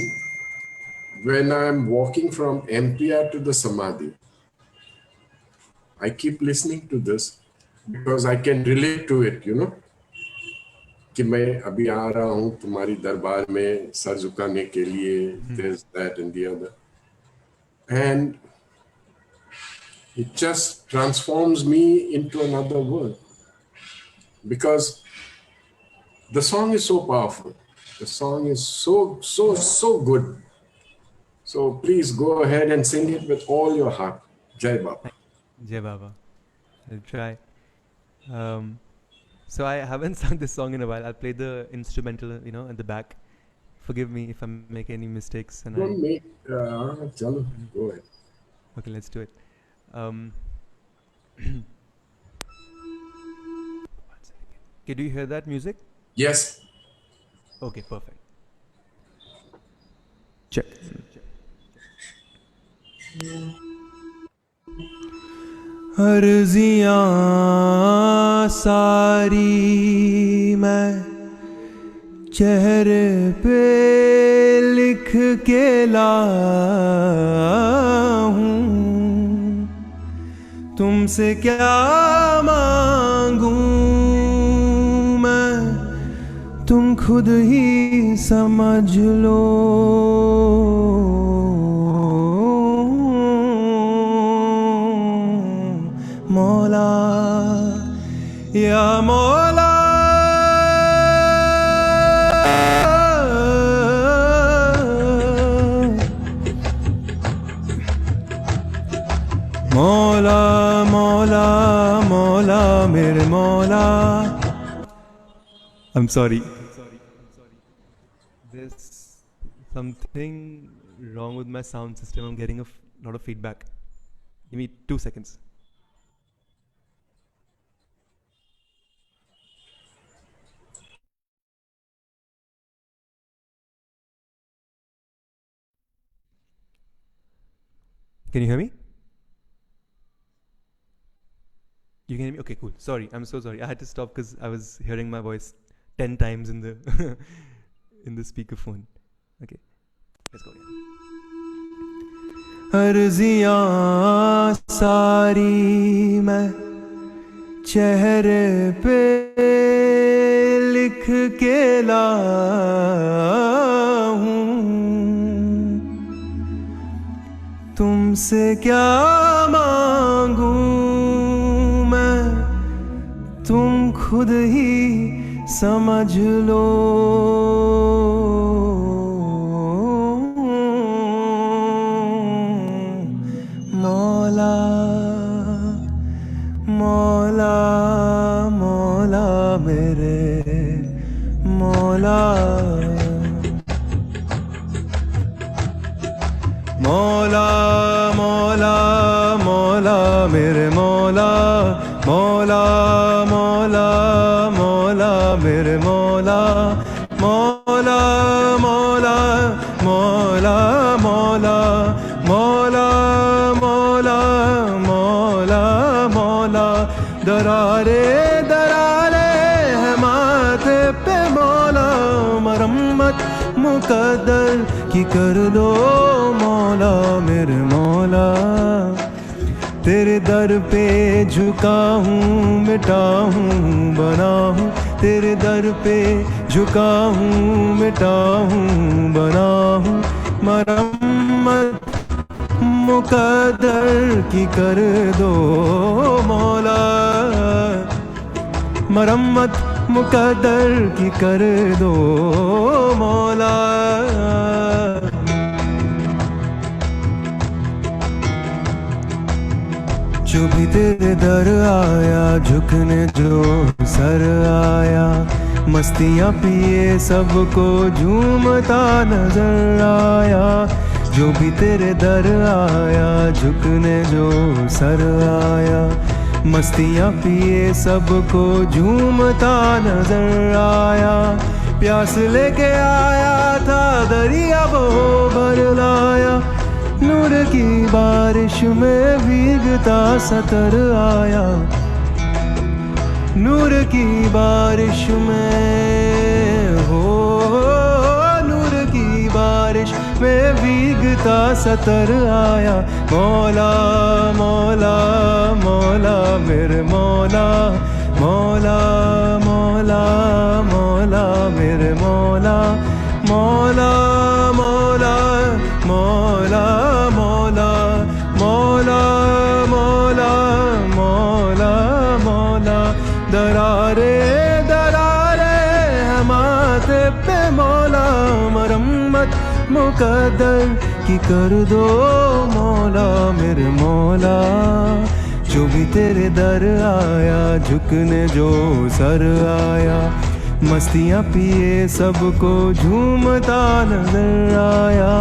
A: when I'm walking from MPR to the Samadhi, I keep listening to this because I can relate to it, you know, कि मैं अभी आ रहा हूँ तुम्हारी दरबार में sir झुकाने के लिए, this, that and the other. And it just transforms me into another world. Because the song is so powerful. The song is so good. So please go ahead and sing it with all your heart. Jai Baba.
H: Jai Baba. I'll try. So I haven't sung this song in a while. I'll play the instrumental, you know, at the back. Forgive me if I make any mistakes. And
A: Don't make, chalo, go ahead.
H: Okay, let's do it. Okay, do you hear that music?
A: Yes.
H: Okay, perfect. Check. अर्जियां सारी मैं चेहरे पे लिख के लाऊं, तुमसे क्या मांगूं मैं, तुम खुद ही समझ लो। मौला या मौला, मौला मौला मौला मेरे मौला। I'm sorry. There's something wrong with my sound system. I'm getting a lot of feedback. Give me 2 seconds. Can you hear me? You can hear me? Okay, cool. Sorry, I'm so sorry. I had to stop because I was hearing my voice 10 times in the in the speakerphone. Okay, let's go again. अर्जियां सारी मैं चेहरे पे लिख के लाऊं, तुमसे क्या मांगूं मैं, तुम खुद ही समझ लो। मौला मौला मौला मेरे मौला, मौला मौला मौला मेरे मौला, मौला मौला मौला मेरे मौला, मौला मौला मौला मौला मौला मौला मौला मौला। दरारे दरारे है माथे पे मौला, मरम्मत मुकद्दर की कर दो मौला मेरे मौला। तेरे दर पे झुका हूँ, मिटा हूँ, बना हूँ, तेरे दर पे झुका हूँ, मिटा हूँ, बना हूँ, मरम्मत मुकद्दर की कर दो मौला, मरम्मत मुकद्दर की कर दो मौला। जो भी तेरे दर आया, झुकने जो सर आया, मस्तियाँ पिए सबको झूमता नजर आया। जो भी तेरे दर आया, झुकने जो सर आया, मस्तियाँ पिए सबको झूमता नजर आया। प्यास लेके आया था दरिया वो भर लाया, नूर की बारिश में भीगता सतर आया, नूर की बारिश में हो, नूर की बारिश में भीगता का सतर आया। मौला मौला मौला मेरे मौला, मौला मौला मौला मेरे मौला, मौला मौला मौला मौला मौला मौला मौला मौला। दरारे दरारे हमारे पे मौला, मरम्मत मुकद्दर की कर दो मौला मेरे मौला। जो भी तेरे दर आया झुकने जो सर आया, मस्तियाँ पिए सबको झूमता नजर आया।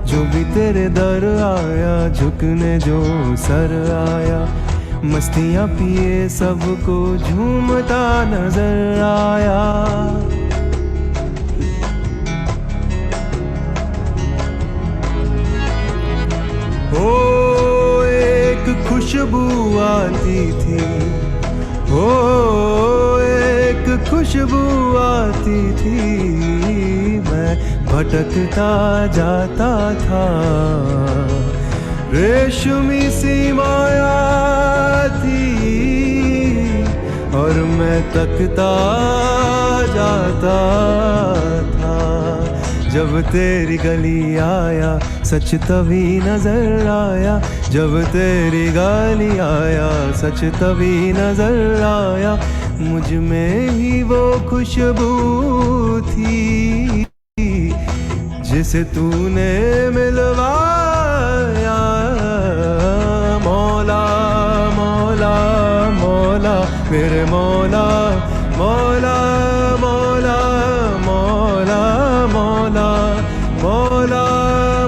H: जो भी तेरे दर आया झुकने जो सर आया, मस्तियाँ पिए सबको झूमता नजर आया। ओ एक खुशबू आती थी, ओ एक खुशबू आती थी, मैं भटकता जाता था। रेशमी सी माया थी और मैं तकता जाता था। जब तेरी गली आया सच तभी नजर आया, जब तेरी गली आया सच तभी नजर आया। मुझ में ही वो खुशबू थी जिसे तूने मिलवाया। मौला मौला मौला मेरे मौला, मौला मौला मौला मौला मौला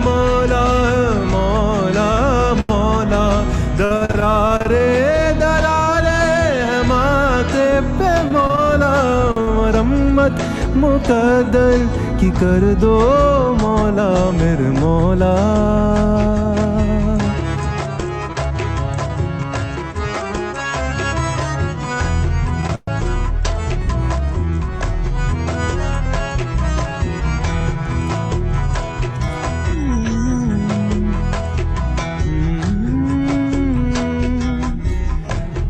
H: मौला मौला मौला। दरारे दरारे है माथे पे मौला, मरम्मत मुकद्दर की कर दो मौला मेरे मौला।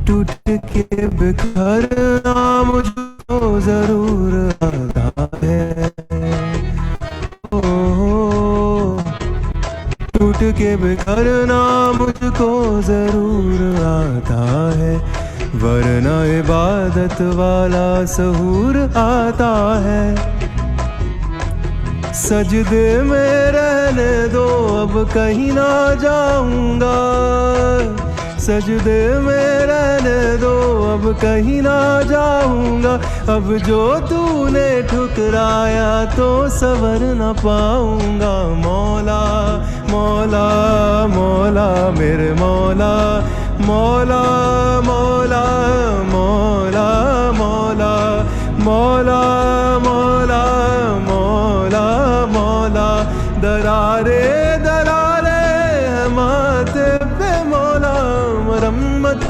H: टूट के बिखरना मुझको जरूर आता है, टूट के बिखरना मुझको जरूर आता है, वरना इबादत वाला सहूर आता है। सजदे में रहने दो अब कहीं ना जाऊंगा, सजदे में रहने दो अब कहीं ना जाऊंगा। अब जो तूने ठुकराया तो सवर न पाऊंगा। मौला मौला मौला मेरे मौला, मौला मौला मौला मौला मौला मौला मौला मौला। दरारे दरारे है माथे पे मौला, मरम्मत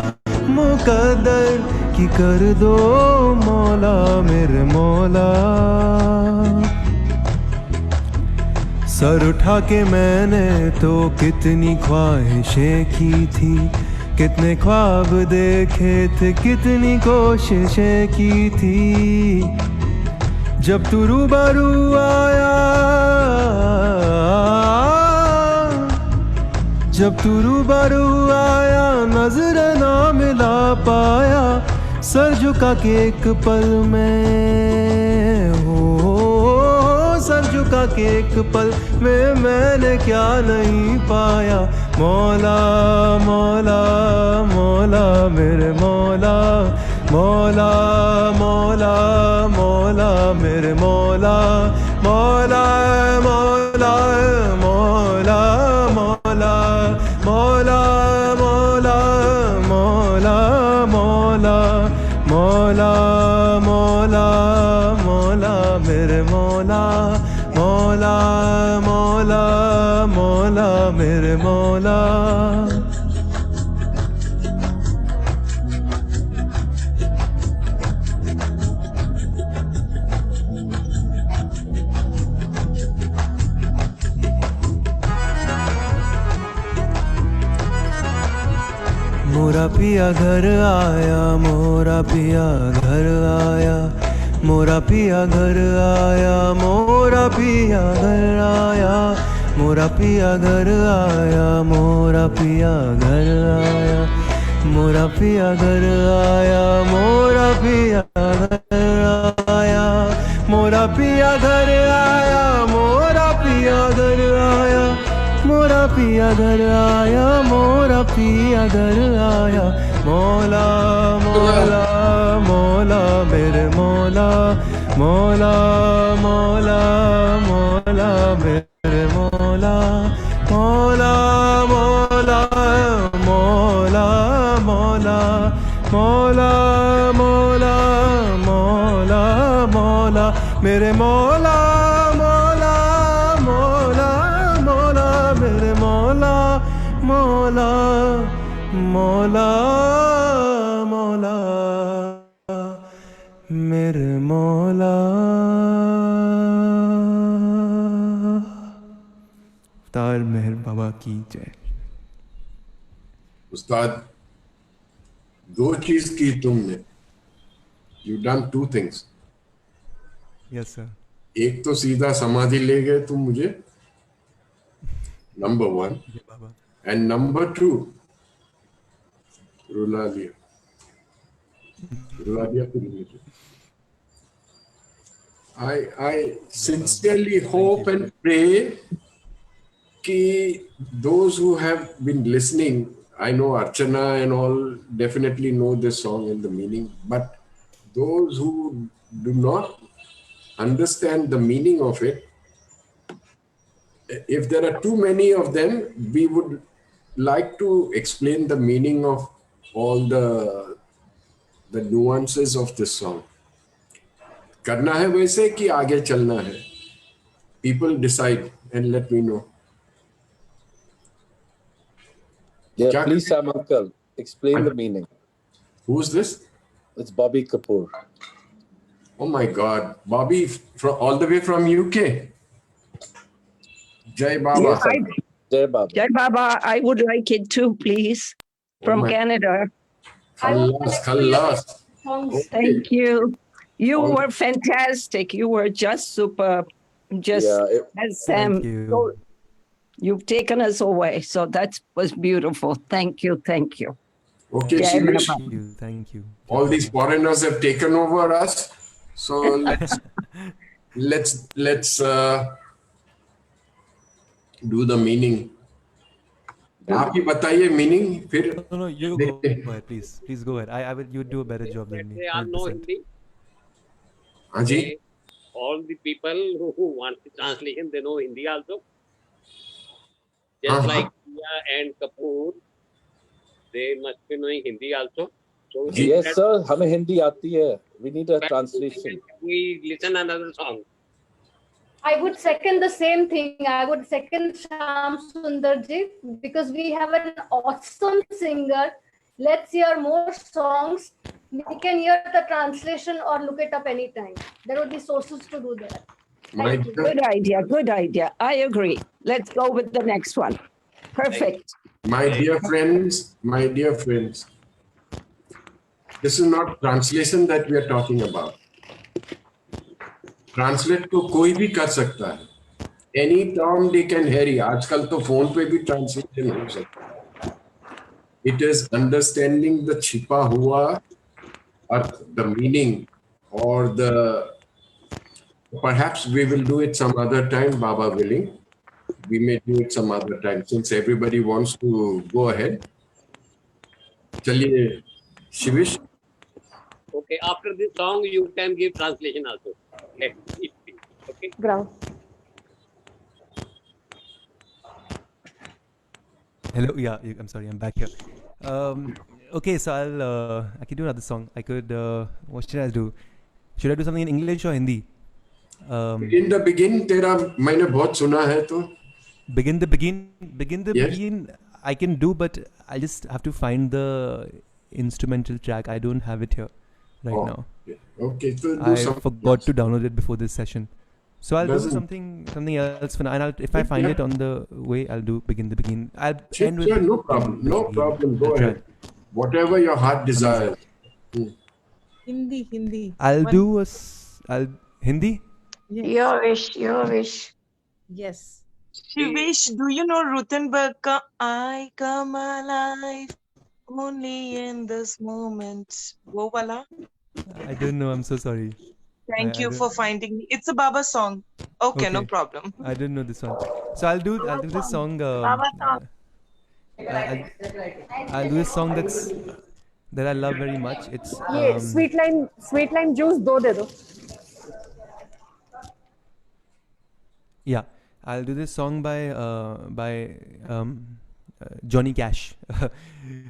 H: मुकद्दर की कर दो मौला मेरे मौला। सर उठा के मैंने तो कितनी ख्वाहिशें की थी, कितने ख्वाब देखे थे, कितनी कोशिशें की थी। जब तू रूबरू आया, जब तू रूबरू आया नजर ना मिला पाया। सर झुका के एक पल में हो, सर झुका के एक पल में मैंने क्या नहीं पाया। मौला मौला मौला मेरे मौला, मौला मौला मौला मेरे मौला, मौला मौला मौला मौला मौला मौला मौला मौला मौला मौला मौला मेरे मौला, मौला मौला मौला मेरे मौला। मोरा पिया घर आया, मोरा पिया घर आया, मोरा पिया घर आया, मोरा पिया घर आया, मोरा पिया घर आया, मोरा पिया घर आया, मोरा पिया घर आया, मोरा पिया घर आया, मोरा पिया घर आया, मोरा पिया घर आया, मोरा पिया घर आया, मोरा पिया घर आया, मौला मौला मौला मेरे मौला, मौला मौला मौला मेरे मौला, मौला मौला मौला मौला मौला मौला मौला मौला मेरे मौला, मौला मौला मौला मेरे मौला, मौला मौला मौला मेरे मौला। अवतार मेहर बाबा की जय।
A: उस्ताद, दो चीज की तुमने, you done two things.
H: Yes sir.
A: एक तो सीधा समाधि ले गए तुम मुझे, नंबर 1,
H: बाबा।
A: एंड नंबर 2 रुला दिया, रुला दिया तुम मुझे। I sincerely hope and pray कि those who have been listening, I know Archana and all definitely know this song and the meaning, but those who do not understand the meaning of it, if there are too many of them, we would like to explain the meaning of all the nuances of this song. करना है वैसे कि आगे चलना है? People decide and let me know.
J: Yeah, please, Sam Uncle, explain the meaning.
A: Who's this?
J: It's Bobby Kapoor.
A: Oh my God, Bobby, from all the way from UK. Jai Baba.
J: Jai Baba.
K: Jai Baba, I would like it too, please, from Canada.
A: Khallas.
F: Songs.
K: Thank you. You were fantastic. You were just superb. Just as Sam.
H: Thank you.
K: You've taken us away. So that was beautiful. Thank you. Thank you.
A: Okay,
K: Jai
A: Shivish.
K: Baba.
H: Thank you.
A: All these foreigners have taken over us, so let's do the meaning. आप ही बताइए meaning, फिर
H: No, you go ahead, please. Please go ahead. I will. You do a better job than me.
I: They all know
H: 100%.
I: Hindi.
A: हाँ जी,
I: All the people who want the translation, they know Hindi also. Just like Priya and Kapoor, they must be knowing Hindi also. So
J: Yes, sir. हमें हिंदी आती है. We need a translation.
I: we listen another song.
F: I would second the same thing. I would second Sham Sundarji because we have an awesome singer. Let's hear more songs. We can hear the translation or look it up anytime. There would be sources to do that. Thank you.
K: Good idea. Good idea. I agree. Let's go with the next one. Perfect.
A: my dear friends, this is not translation that we are talking about. Translate तो कोई भी कर सकता है. Any Tom, Dick and Harry. आजकल तो phone पे भी translation हो सकता है. It is understanding the छिपा हुआ अर्थ, the meaning, or the. Perhaps we will do it some other time, Baba willing. We may do it some other time since everybody wants to go ahead. चलिए, Shivish.
I: Okay, after this song, you can give translation also. Okay.
F: Ground.
H: Hello. Yeah. I'm sorry. I'm back here. Okay. So I can do another song. I could. What should I do? Should I do something in English or Hindi?
A: In the begin, तेरा मैंने बहुत सुना है तो.
H: Begin the begin. I can do, but I just have to find the instrumental track. I don't have it here right now.
A: Okay. So
H: I forgot to download it before this session. So I'll do something else for now. And if I find it on the way, I'll do begin the begin. I'll end with
A: no problem. No problem. Go ahead. Whatever your heart desires.
L: Hindi.
H: I'll do a Hindi.
L: Yes.
K: Your wish, your wish.
L: Yes.
M: Shivish, do you know Rutenberg ka I come alive only in this moment? Wo wala?
H: I don't know. I'm so sorry.
M: Thank
H: I
M: you
H: don't-
M: for finding me. It's a Baba song. Okay, no problem.
H: I didn't know this one. So I'll do this song. I'll do this song that I love very much. It's
L: ये sweet lime juice दो दे दो.
H: yeah. I'll do this song by Johnny Cash.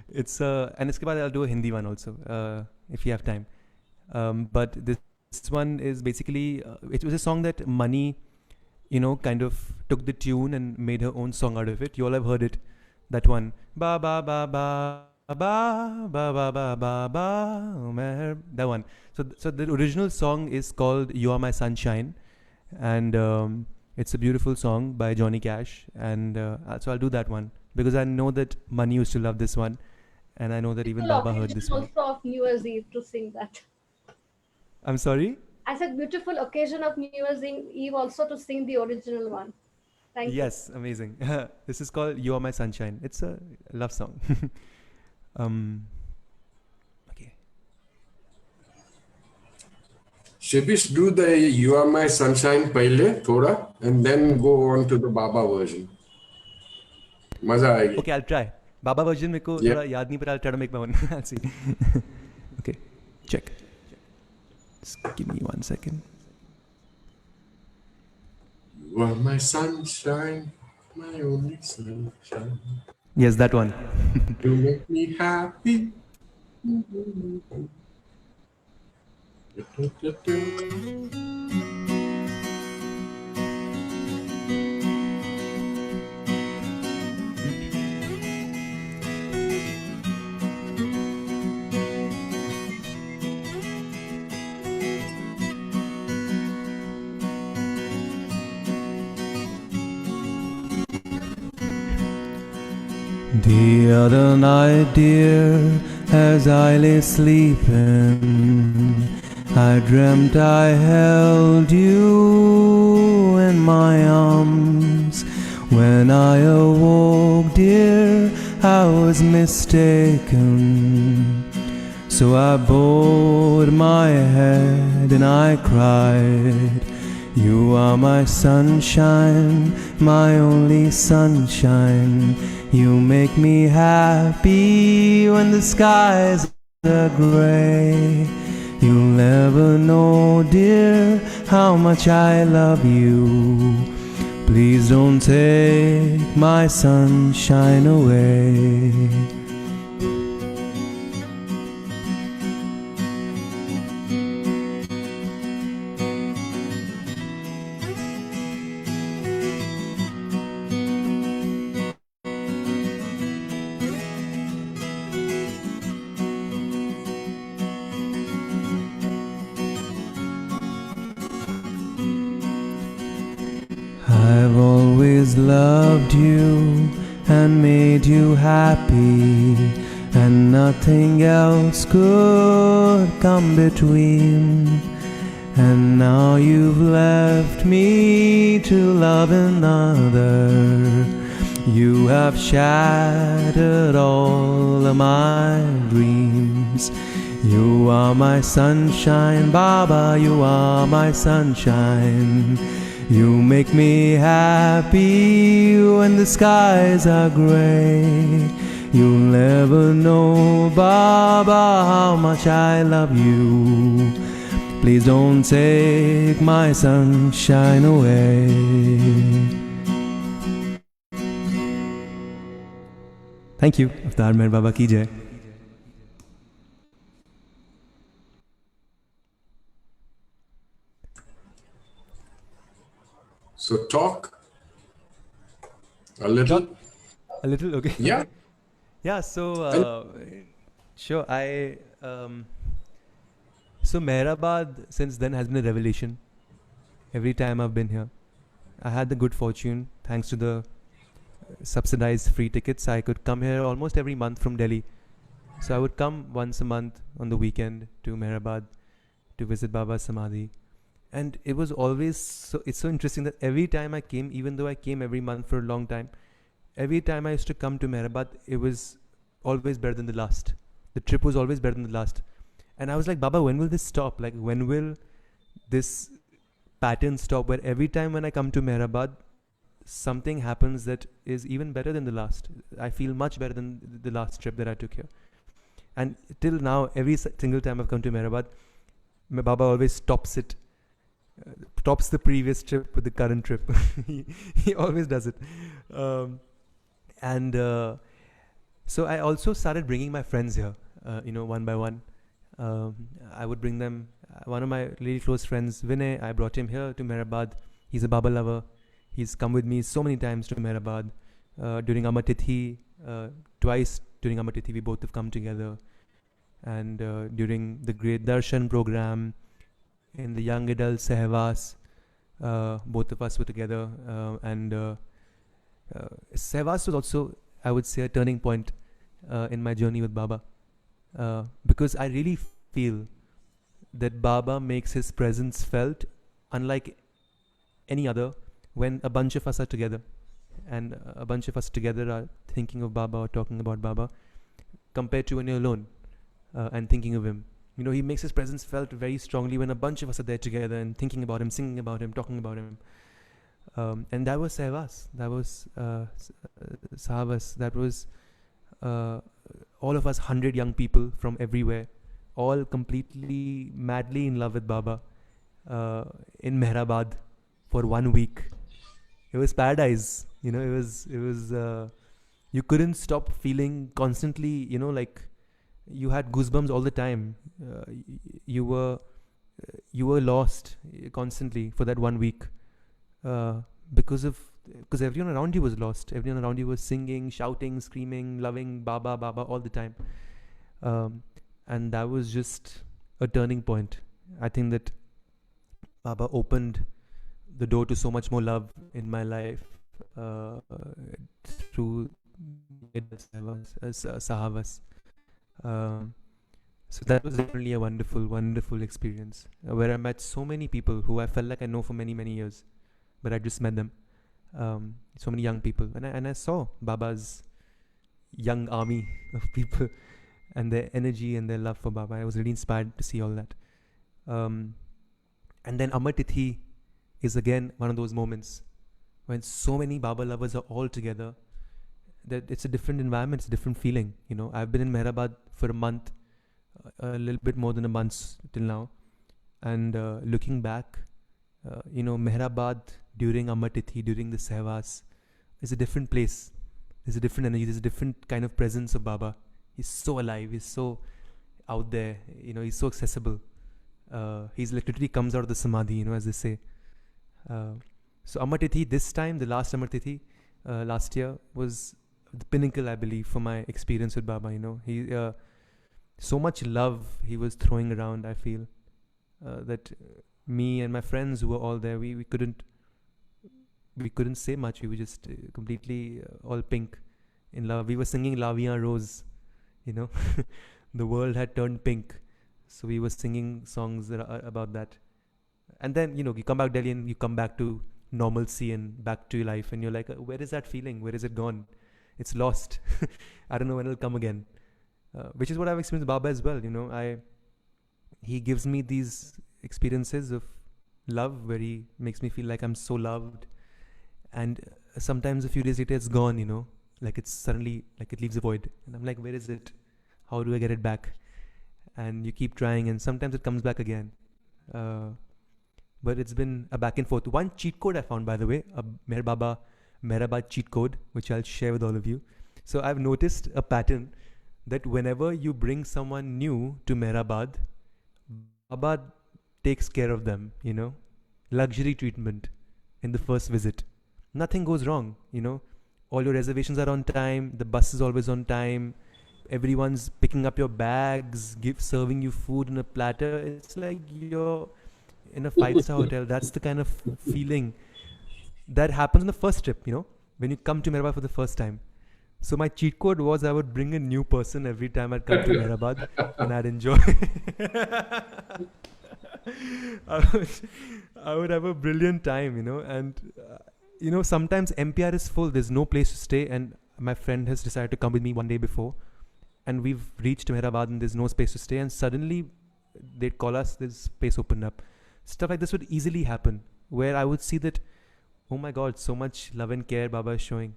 H: It's and इसके बाद I'll do a Hindi one also if you have time. But this one is basically it was a song that Money, kind of took the tune and made her own song out of it. You all have heard it. That one. Ba ba ba ba ba ba ba ba ba ba. That one. So the original song is called "You Are My Sunshine," and it's a beautiful song by Johnny Cash. And so I'll do that one because I know that Money used to love this one, and I know that even Baba heard this one.
F: Also of New Year's Eve to sing that.
H: I'm sorry.
F: I said beautiful occasion of New Year's Eve also to sing the original one. Thank you.
H: Yes, amazing. This is called "You Are My Sunshine." It's a love song. Okay.
A: Shivish, do the "You Are My Sunshine" pehle thoda, and then go on to the Baba version. Maza aayegi.
H: Okay, I'll try. Baba version मेरे को
A: Yeah.
H: थोड़ा याद नहीं, but I'll try to make my own. I'll see. Okay, check. Just give me 1 second.
A: You are my sunshine, my only sunshine.
H: Yes, that one.
A: You make me happy.
H: The other night, dear, as I lay sleeping, I dreamt I held you in my arms. When I awoke, dear, I was mistaken. So I bowed my head and I cried. You are my sunshine, my only sunshine. You make me happy when the skies are gray. You'll never know, dear, how much I love you. Please don't take my sunshine away. I've always loved you and made you happy, and nothing else could come between. And now you've left me to love another. You have shattered all of my dreams. You are my sunshine, Baba, you are my sunshine. You make me happy when the skies are gray. You'll never know, Baba, how much I love you. Please don't take my sunshine away. Thank you. Avtar Meher Baba ki jai.
A: So talk a little.
H: A little, okay.
A: Yeah.
H: Yeah, so sure. So Mehrabad since then has been a revelation. Every time I've been here, I had the good fortune, thanks to the subsidized free tickets, I could come here almost every month from Delhi. So I would come once a month on the weekend to Meherabad to visit Baba's Samadhi. And it was always it's so interesting that every time I came, even though I came every month for a long time, every time I used to come to Meherabad, it was always better than the last. The trip was always better than the last. And I was like, Baba, when will this stop? Like, when will this pattern stop where every time when I come to Meherabad, something happens that is even better than the last? I feel much better than the last trip that I took here. And till now, every single time I've come to Meherabad, my Baba always tops it. Tops the previous trip with the current trip. he always does it. So I also started bringing my friends here, one by one. I would bring them. One of my really close friends, Vinay, I brought him here to Meherabad. He's a Baba lover. He's come with me so many times to Meherabad. During Amar Tithi, twice during Amar Tithi, we both have come together. And during the Great Darshan program, in the young adult Sahahvas, both of us were together. Sahahvas was also, I would say, a turning point in my journey with Baba. Because I really feel that Baba makes his presence felt unlike any other when a bunch of us are together. And a bunch of us together are thinking of Baba or talking about Baba, compared to when you're alone and thinking of him. He makes his presence felt very strongly when a bunch of us are there together and thinking about him, singing about him, talking about him. And that was Sahahvas. That was Sahahvas. That was all of us, 100 young people from everywhere, all completely madly in love with Baba in Meherabad for 1 week. It was paradise. It was you couldn't stop feeling constantly, like you had goosebumps all the time. You were lost constantly for that 1 week because everyone around you was lost. Everyone around you was singing, shouting, screaming, loving Baba, Baba all the time. And that was just a turning point. I think that Baba opened the door to so much more love in my life through Sahahvas. So that was definitely a wonderful, wonderful experience where I met so many people who I felt like I know for many, many years, but I just met them. So many young people, and I saw Baba's young army of people and their energy and their love for Baba. I was really inspired to see all that. And then Amar Tithi is again one of those moments when so many Baba lovers are all together, that it's a different environment, it's a different feeling. I've been in Meherabad for a month, a little bit more than a month till now, and looking back, Meherabad during Amar Tithi, during the Sahahvas, is a different place. There's a different energy, there's a different kind of presence of Baba. He's so alive, he's so out there, he's so accessible. He's like literally comes out of the Samadhi, as they say. So Amar Tithi, this time, the last Amar Tithi, last year, was the pinnacle, I believe, for my experience with Baba. He so much love he was throwing around. I feel that me and my friends who were all there, we couldn't say much. We were just completely all pink in love. We were singing La Vie en Rose. The world had turned pink, so we were singing songs about that. And then you come back to Delhi and you come back to normalcy and back to your life, and you're like, where is that feeling? Where is it gone? It's lost. I don't know when it'll come again. Which is what I've experienced with Baba as well. He gives me these experiences of love where he makes me feel like I'm so loved, and sometimes a few days later it's gone. Like it's suddenly like it leaves a void, and I'm like, where is it? How do I get it back? And you keep trying, and sometimes it comes back again. But it's been a back and forth. One cheat code I found, by the way, a Meherabad cheat code, which I'll share with all of you. So I've noticed a pattern that whenever you bring someone new to Meherabad, Baba takes care of them, luxury treatment in the first visit. Nothing goes wrong, all your reservations are on time, the bus is always on time, everyone's picking up your bags, serving you food in a platter. It's like you're in a 5-star hotel. That's the kind of feeling that happens on the first trip, when you come to Meherabad for the first time. So my cheat code was I would bring a new person every time I'd come to Meherabad, and I'd enjoy. I would have a brilliant time, and sometimes MPR is full. There's no place to stay, and my friend has decided to come with me one day before, and we've reached Meherabad and there's no space to stay, and suddenly they'd call us, there's space opened up. Stuff like this would easily happen, where I would see that, oh my God, so much love and care Baba is showing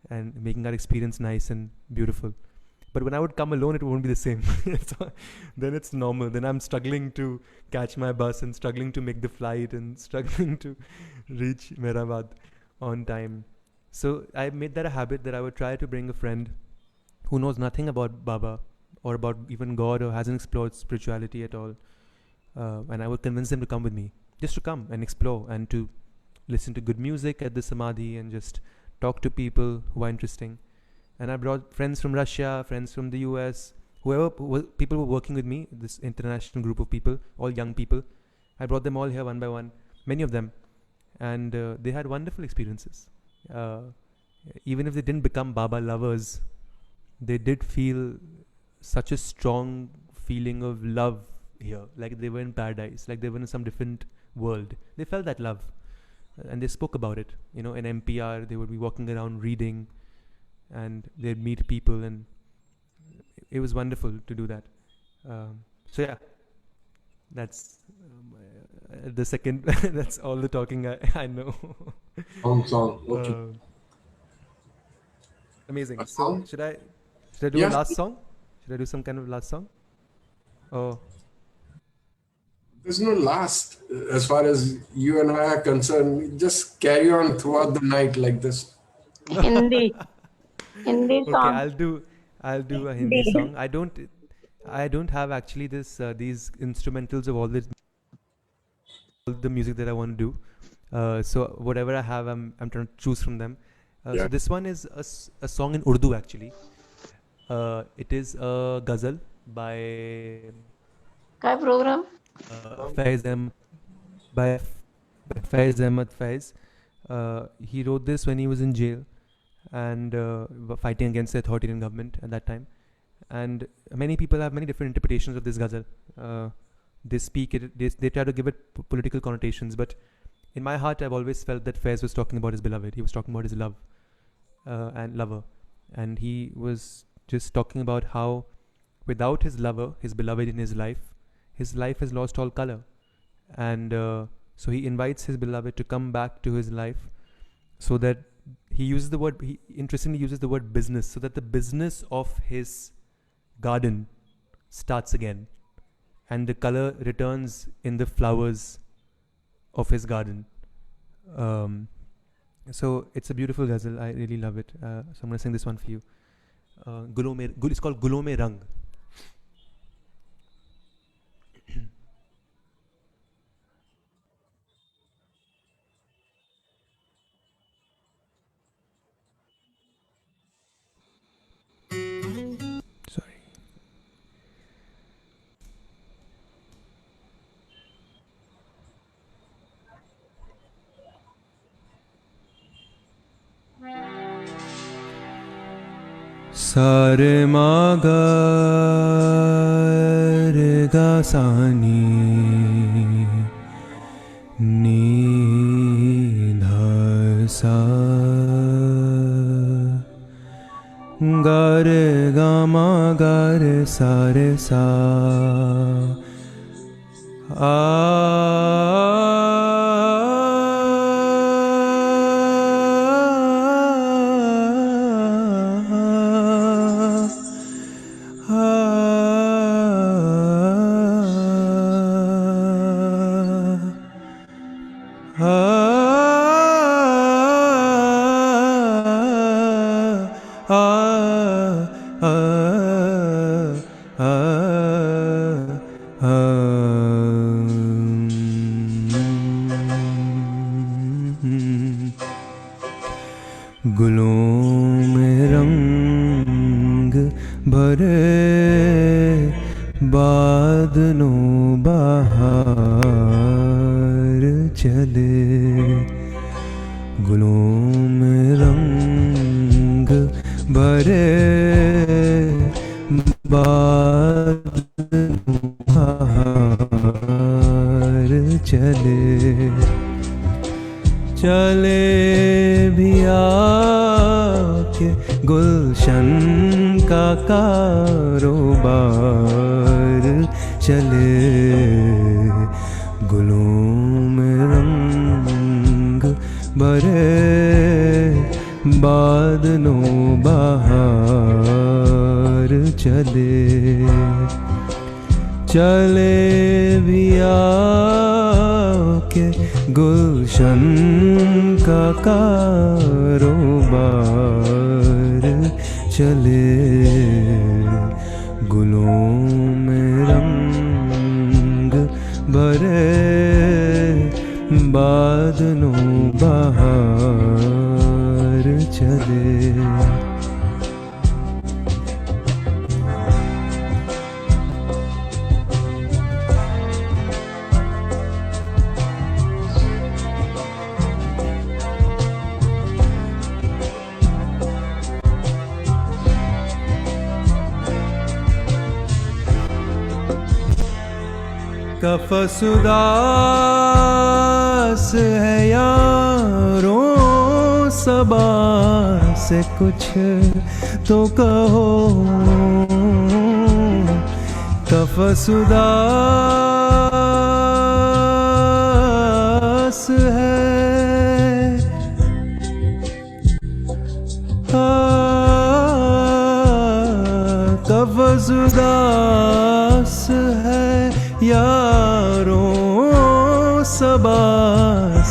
H: and making our experience nice and beautiful. But when I would come alone, it won't be the same. Then it's normal. Then I'm struggling to catch my bus and struggling to make the flight and struggling to reach Meherabad on time. So I made that a habit that I would try to bring a friend who knows nothing about Baba or about even God or hasn't explored spirituality at all. And I would convince them to come with me, just to come and explore and to listen to good music at the Samadhi and just talk to people who are interesting. And I brought friends from Russia, friends from the US, people who were working with me, this international group of people, all young people. I brought them all here one by one, many of them. And they had wonderful experiences. Even if they didn't become Baba lovers, they did feel such a strong feeling of love here, like they were in paradise, like they were in some different world. They felt that love, and they spoke about it. In MPR, they would be walking around reading, and they'd meet people, and it was wonderful to do that. So yeah, that's the second. That's all the talking I know.
A: Song. Okay.
H: Amazing. So should I do a last song? Should I do some kind of last song? Oh.
A: There's no last as far as you and I are concerned. Just carry on throughout the night like this.
K: Hindi song.
H: Okay, I'll do a Hindi song. I don't have actually these instrumentals of all the music that I want to do. So whatever I have, I'm trying to choose from them. So this one is a song in Urdu actually. It is a ghazal by
K: program?
H: Faiz Ahmad Faiz. He wrote this when he was in jail and fighting against the authoritarian government at that time. And many people have many different interpretations of this ghazal. They speak it, they try to give it political connotations, but in my heart, I've always felt that Faiz was talking about his beloved. He was talking about his love and lover. And he was just talking about how without his lover, his beloved in his life has lost all color. And so he invites his beloved to come back to his life, so that he interestingly uses the word business, so that the business of his garden starts again. And the color returns in the flowers of his garden. So it's a beautiful ghazal. I really love it. So I'm going to sing this one for you. It's called Gulon Mein Rang. Sorry. Sare ma ga re ga sa ni dha sa ga re ga ma ga re sa re sa गुलों में रंग भरे बादलों बहार चले गुलों में रंग भरे भरे बाहर चले चले भी आके गुलशन का कारोबार चले गुलों में रंग भरे बादलों बहार चले चले भी आके गुलशन का कारोबार चले गुलों में रंग भरे बादलों बहार चले कफसुदास है यारों सबा से कुछ तो कहो कफसुदास है कफसुदास है यारों सबा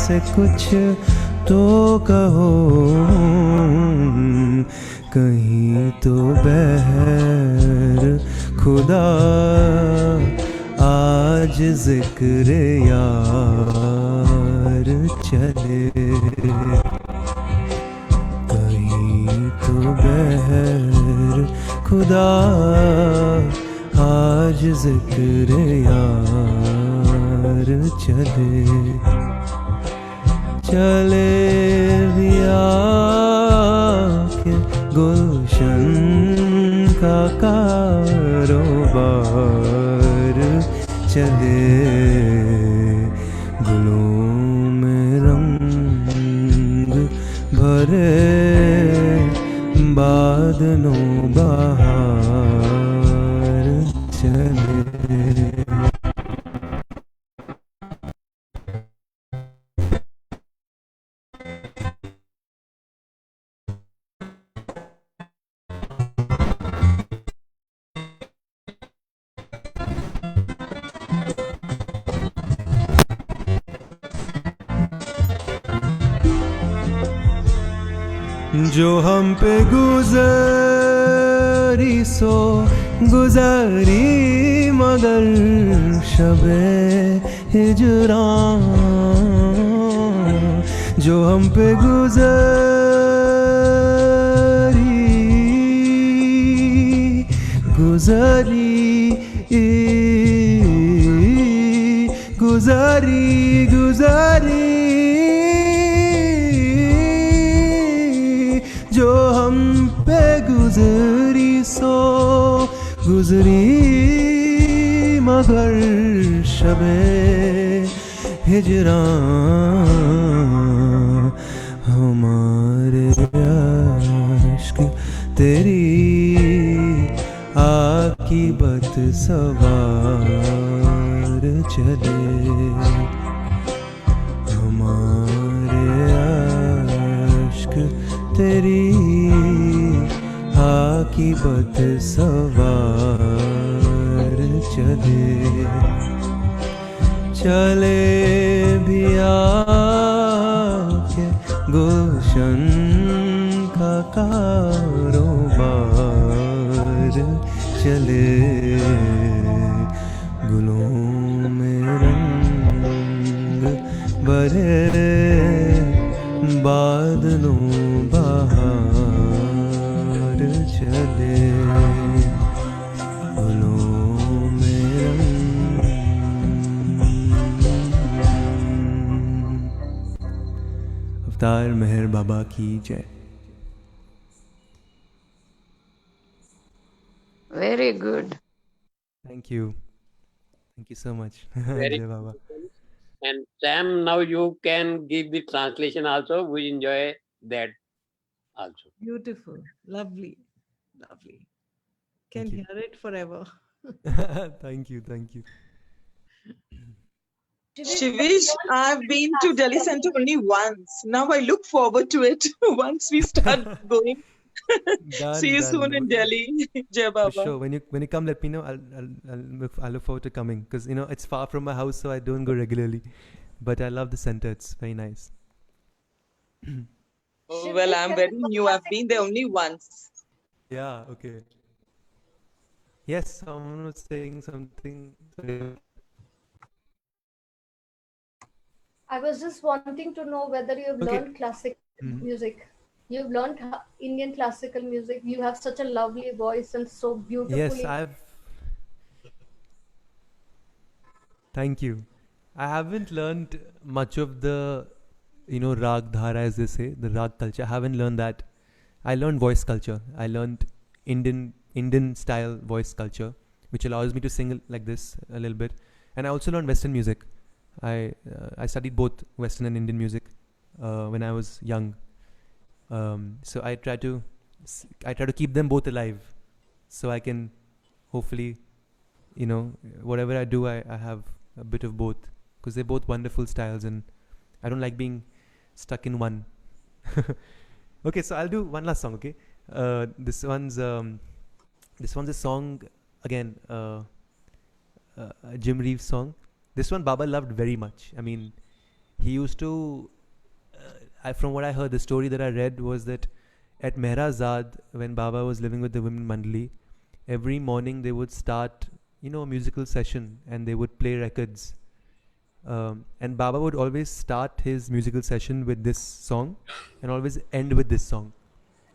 H: से कुछ तो कहो कहीं तो बहर खुदा आज जिक्र यार चले कहीं तो बहर खुदा आज जिक्र यार चले चले भी आके गुलशन का कारोबार चले गुलों में रंग भरे बादलों बहार चले जो हम पे गुजरी सो गुजरी मगर शबे हिजरां जो हम पे गुजरी जो हम पे गुजरी सो गुजरी मगर शबे हिजरां हमारे आशिक तेरी आकीबत सवार चले हमारे आशिक तेरी आकीबत सवार चले चले भी आके गुलशन का कारोबार चले गुलों में रंग भरे बादलों बहार चले गुलों में रंग अवतार मेहर बाबा की जय। Thank you. Thank you so much.
I: Very
H: Jai Baba.
I: beautiful. And Sam, now you can give the translation also. We enjoy that also.
N: Beautiful. Lovely. Lovely. Can
H: Thank you.
N: hear it forever.
H: Thank you. Thank you.
M: Shivish, I've been to Delhi Center only once. Now I look forward to it once we start going. See you soon in Delhi. Jai
H: For
M: Baba.
H: sure. When you come, let me know. I'll look forward to coming because it's far from my house, so I don't go regularly. But I love the center. It's very nice.
M: Oh, well, I'm very new. I've been there only once.
H: Yeah. Okay. Yes, someone was saying something. Sorry.
F: I was just wanting to know whether you've
H: Okay.
F: learned classical
H: Mhm.
F: music. You've learned Indian classical music. You have such a lovely voice and so beautifully.
H: Yes, Thank you. I haven't learned much of the, rag dhara, as they say, the rag culture. I haven't learned that. I learned voice culture. I learned Indian style voice culture, which allows me to sing like this a little bit. And I also learned Western music. I studied both Western and Indian music when I was young. So I try to keep them both alive, so I can hopefully, whatever I do, I have a bit of both, because they're both wonderful styles, and I don't like being stuck in one. Okay, so I'll do one last song. Okay, this one's a song again, a Jim Reeves song. This one Baba loved very much. I mean, he used to. From what I heard, the story that I read was that at Mehrazad, when Baba was living with the women Mandali, every morning they would start, a musical session, and they would play records. And Baba would always start his musical session with this song and always end with this song.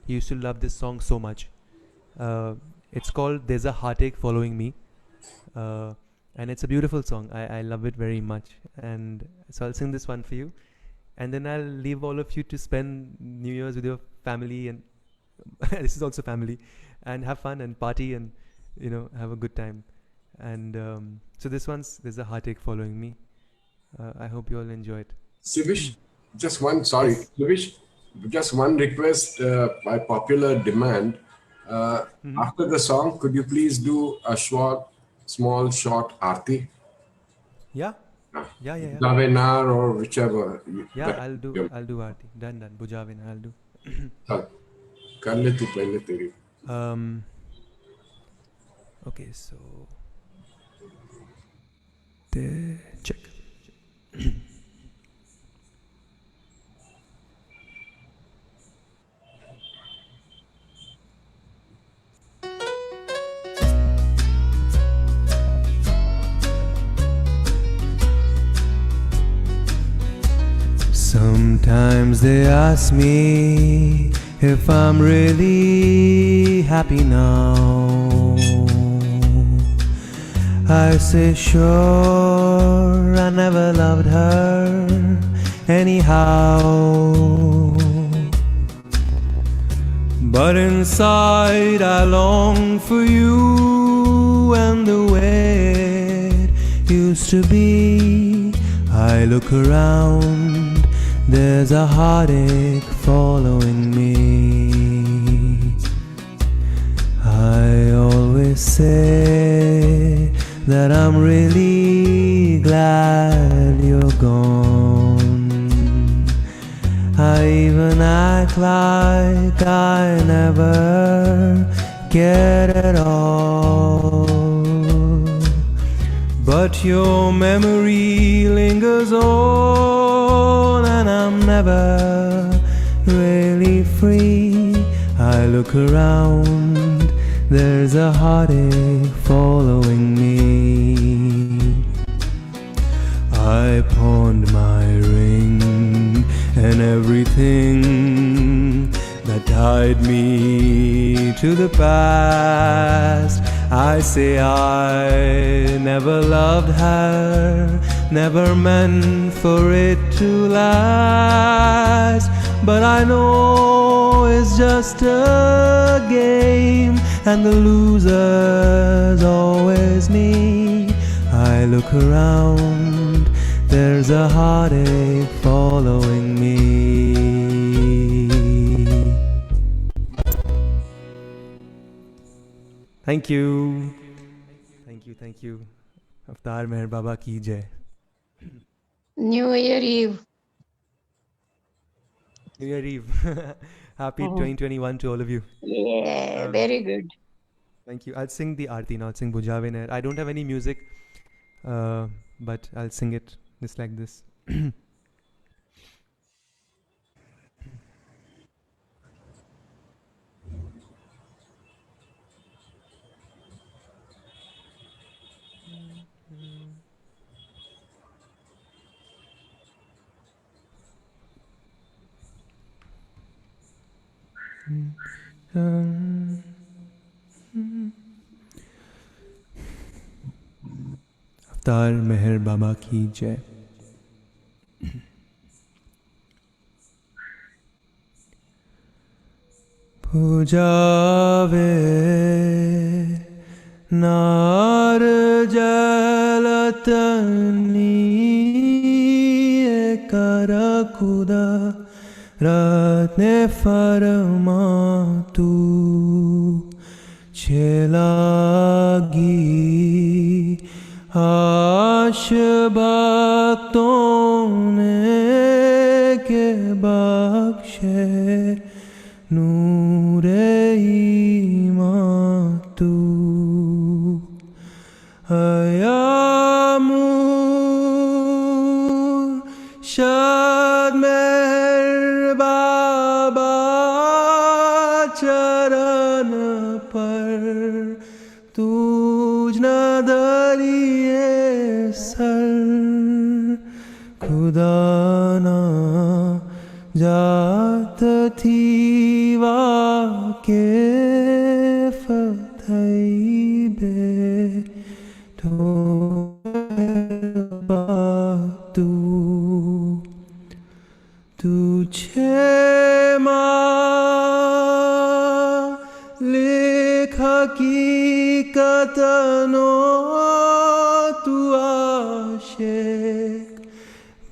H: He used to love this song so much. It's called There's a Heartache Following Me. And it's a beautiful song. I love it very much. And so I'll sing this one for you. And then I'll leave all of you to spend New Year's with your family, and this is also family, and have fun and party and, have a good time. And so this one's There's a Heartache Following Me. I hope you all enjoy it.
A: Shivish, just one request by popular demand. After the song, could you please do a small short aarti?
H: Yeah.
A: Davenar or whichever.
H: Yeah, I'll do aarti. Done. Bujavina, I'll do.
A: Chal, kar le tu pehle teri.
H: Okay, so check. Sometimes they ask me if I'm really happy now. I say sure, I never loved her anyhow. But inside I long for you and the way it used to be. I look around, there's a heartache following me. I always say that I'm really glad you're gone. I even act like I never cared at all. But your memory lingers on, and I'm never really free. I look around, there's a heartache following me. I pawned my ring and everything that tied me to the past. I say I never loved her, never meant for it to last. But I know know it's just a game, and the loser's always me. I look around, there's a heartache following me. Thank you. Thank you. Avtar Meher Baba ki jai.
K: New Year Eve.
H: New Year Eve. Happy 2021 to all of you.
K: Yeah, very good.
H: Thank you. I'll sing the Aarti now. I'll sing Bujave Nair. I don't have any music, but I'll sing it just like this. Avtar Meher Baba ki jai. Pujave nar jalatani kara kuda ratne farma tu chelagi आश भक्तों ने के बख्शे नूरे ईमान तू अयामूर शाद मेहर बाबा चरण पर तुझ न दरिए सर खुदा ना जात थी वाके फतही बे तो तू तुझे लिख हकीकत नो तू आशिक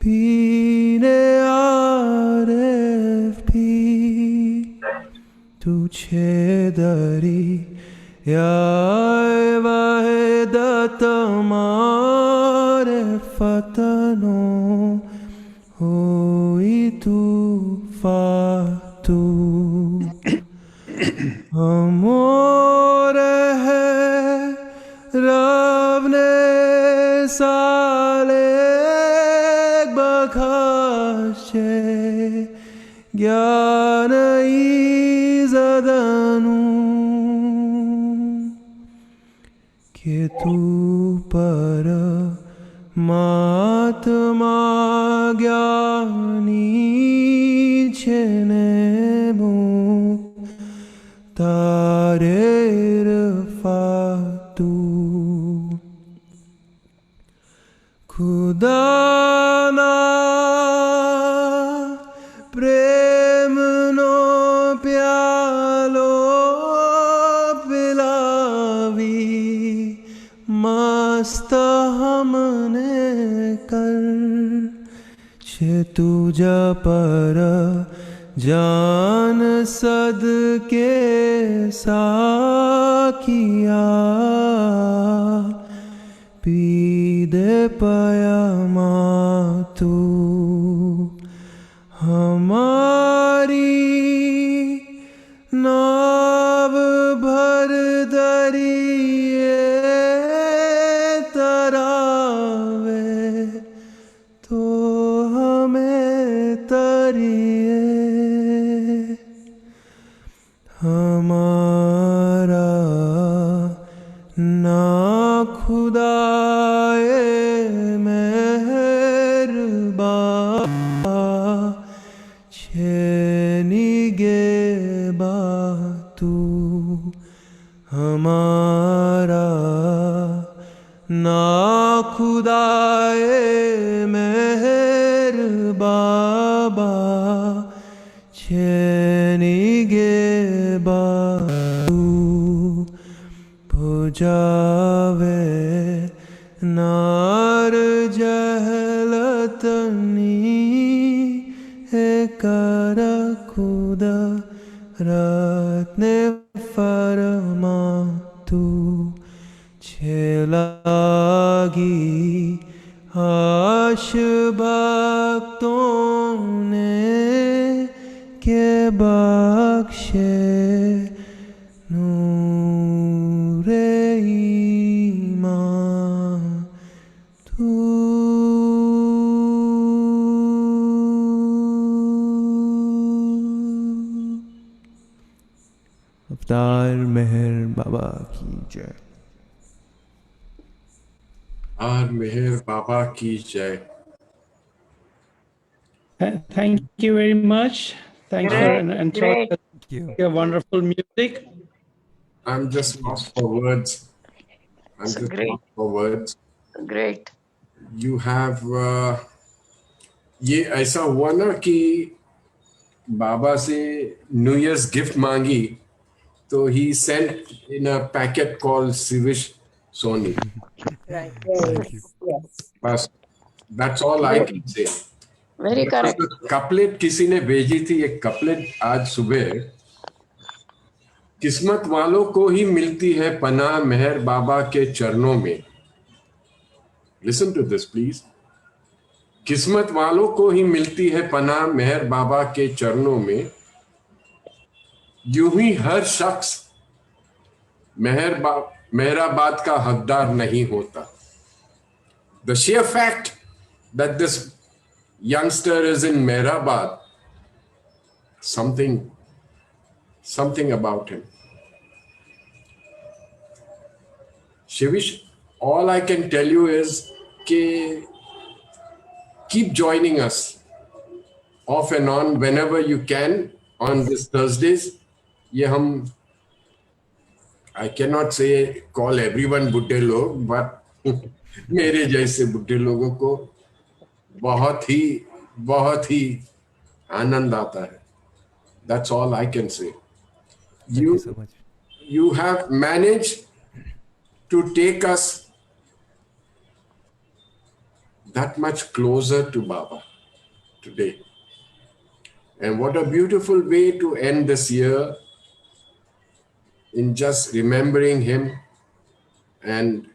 H: पीने आरिफ भी तुझे दरी या वहदत मारिफतनो होई तू फातू अमोर है रब ने साले बखाशे ज्ञान ईज़दनु के तू पर महात्मा ज्ञानी छेने मुख तारे रफातू खुदा ना प्रेम नो प्यालो पिलावी मस्त हमने कर छे तुझा पर जान सद के साकिया पी दे पाया तू हमारी नाव भर दरिए तरावे तो हमें तरिए हमारा ना खुदाए मेहरबान Chelatani ekara kuda ratne faramatu chelagi ash bhakton ne ke bakshe Noor-e Iman tu Avtar Meher Baba ki jai.
A: Aar Meher Baba ki jai.
C: Thank you very much. Thanks for enjoying
H: you.
C: your wonderful music.
A: I'm just lost for words. I'm just lost for words.
K: Great.
A: You have ये ऐसा हुआ ना कि बाबा से new years gift मांगी तो he sent in a packet called Shivish Soni.
K: Right.
H: Thank you.
K: Yes.
A: बस that's all I can say.
K: Very correct.
A: Couplet किसी ने भेजी थी एक कपलेट आज सुबह किस्मत वालों को ही मिलती है पनाह मेहर बाबा के चरणों में लिसन टू दिस प्लीज किस्मत वालों को ही मिलती है पनाह मेहर बाबा के चरणों में यूं ही हर शख्स मेहराबाद का हकदार नहीं होता the share fact that this youngster is in Mehrabad something about him. Shivish, all I can tell you is keep joining us off and on whenever you can on this Thursdays. I cannot say call everyone बुड्ढे लोग, but मेरे जैसे बुड्ढे लोगों को बहुत ही आनंद आता है. That's all I can say.
H: Thank you so much.
A: You have managed to take us that much closer to Baba today. And what a beautiful way to end this year in just remembering him and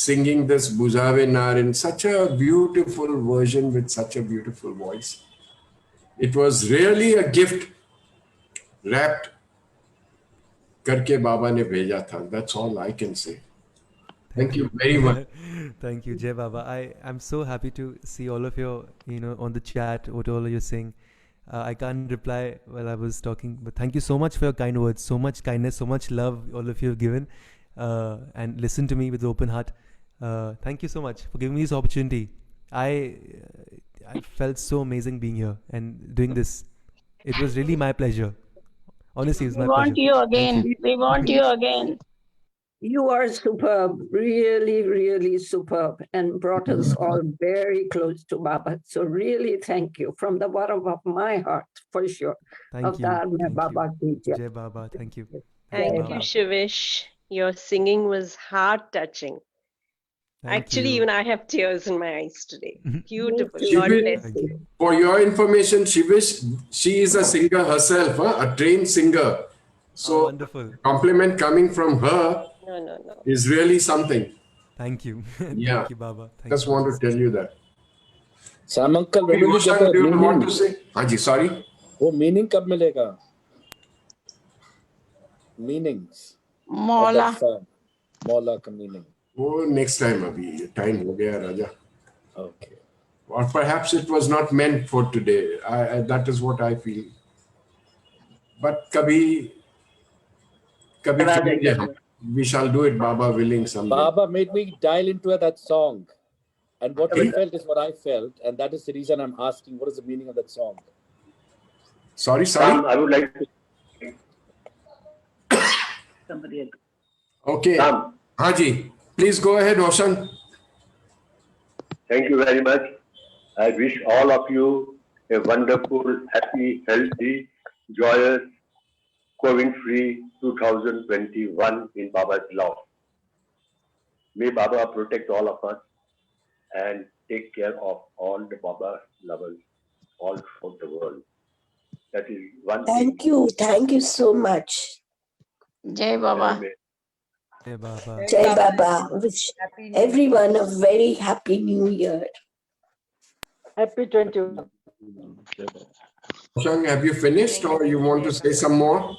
A: singing this Buzave Nar in such a beautiful version with such a beautiful voice. It was really a gift wrapped करके बाबा ने भेजा था. That's all I can say. Thank you very much.
H: Thank you, Jai Baba. I'm so happy to see all of you, on the chat, what all of you saying. I can't reply while I was talking, but thank you so much for your kind words, so much kindness, so much love all of you have given, and listen to me with open heart. Thank you so much for giving me this opportunity. I felt so amazing being here and doing this. It was really my pleasure. Honestly, it was my pleasure.
K: We want you again.
H: You.
K: We want you again. You are superb, really, really superb, and brought us all very close to Baba. So really, thank you from the bottom of my heart, for sure.
H: Thank you.
K: Thank
H: Baba.
K: you.
H: Jai Baba. Thank you.
O: Thank you,
H: Baba.
O: Shivish. Your singing was heart-touching. Actually, even I have tears in my eyes today. Beautiful. God bless you.
A: For your information, Shivish, she is a singer herself, a trained singer. So,
H: wonderful.
A: Compliment coming from her
O: No.
A: is really something.
H: Thank you.
A: Yeah.
H: Thank you, Baba.
A: Just want to tell you that.
J: Sam uncle, when will we get
A: do you
J: meaning?
A: want to say? Haji, sorry.
J: वो meaning कब मिलेगा? Meanings.
K: Mola.
J: Mola का meaning.
A: वो next time अभी time हो गया राजा.
J: Okay.
A: Or perhaps it was not meant for today. That is what I feel. But कभी करेंगे हम. We shall do it, Baba willing, someday.
J: Baba made me dial into that song. And what he felt is what I felt. And that is the reason I'm asking, what is the meaning of that song?
A: Sorry?
P: I would like to...
K: Somebody else.
A: Okay. Haji, please go ahead, Roshan.
P: Thank you very much. I wish all of you a wonderful, happy, healthy, joyous, COVID-free 2021 in Baba's love. May Baba protect all of us and take care of all the Baba lovers all throughout the world. That is one thing.
Q: Thank you so much.
I: Jai Baba.
H: Jai Baba.
Q: Jai Baba. Wish everyone a very happy new year.
L: Happy 21.
A: Shang, have you finished or you want to say some more?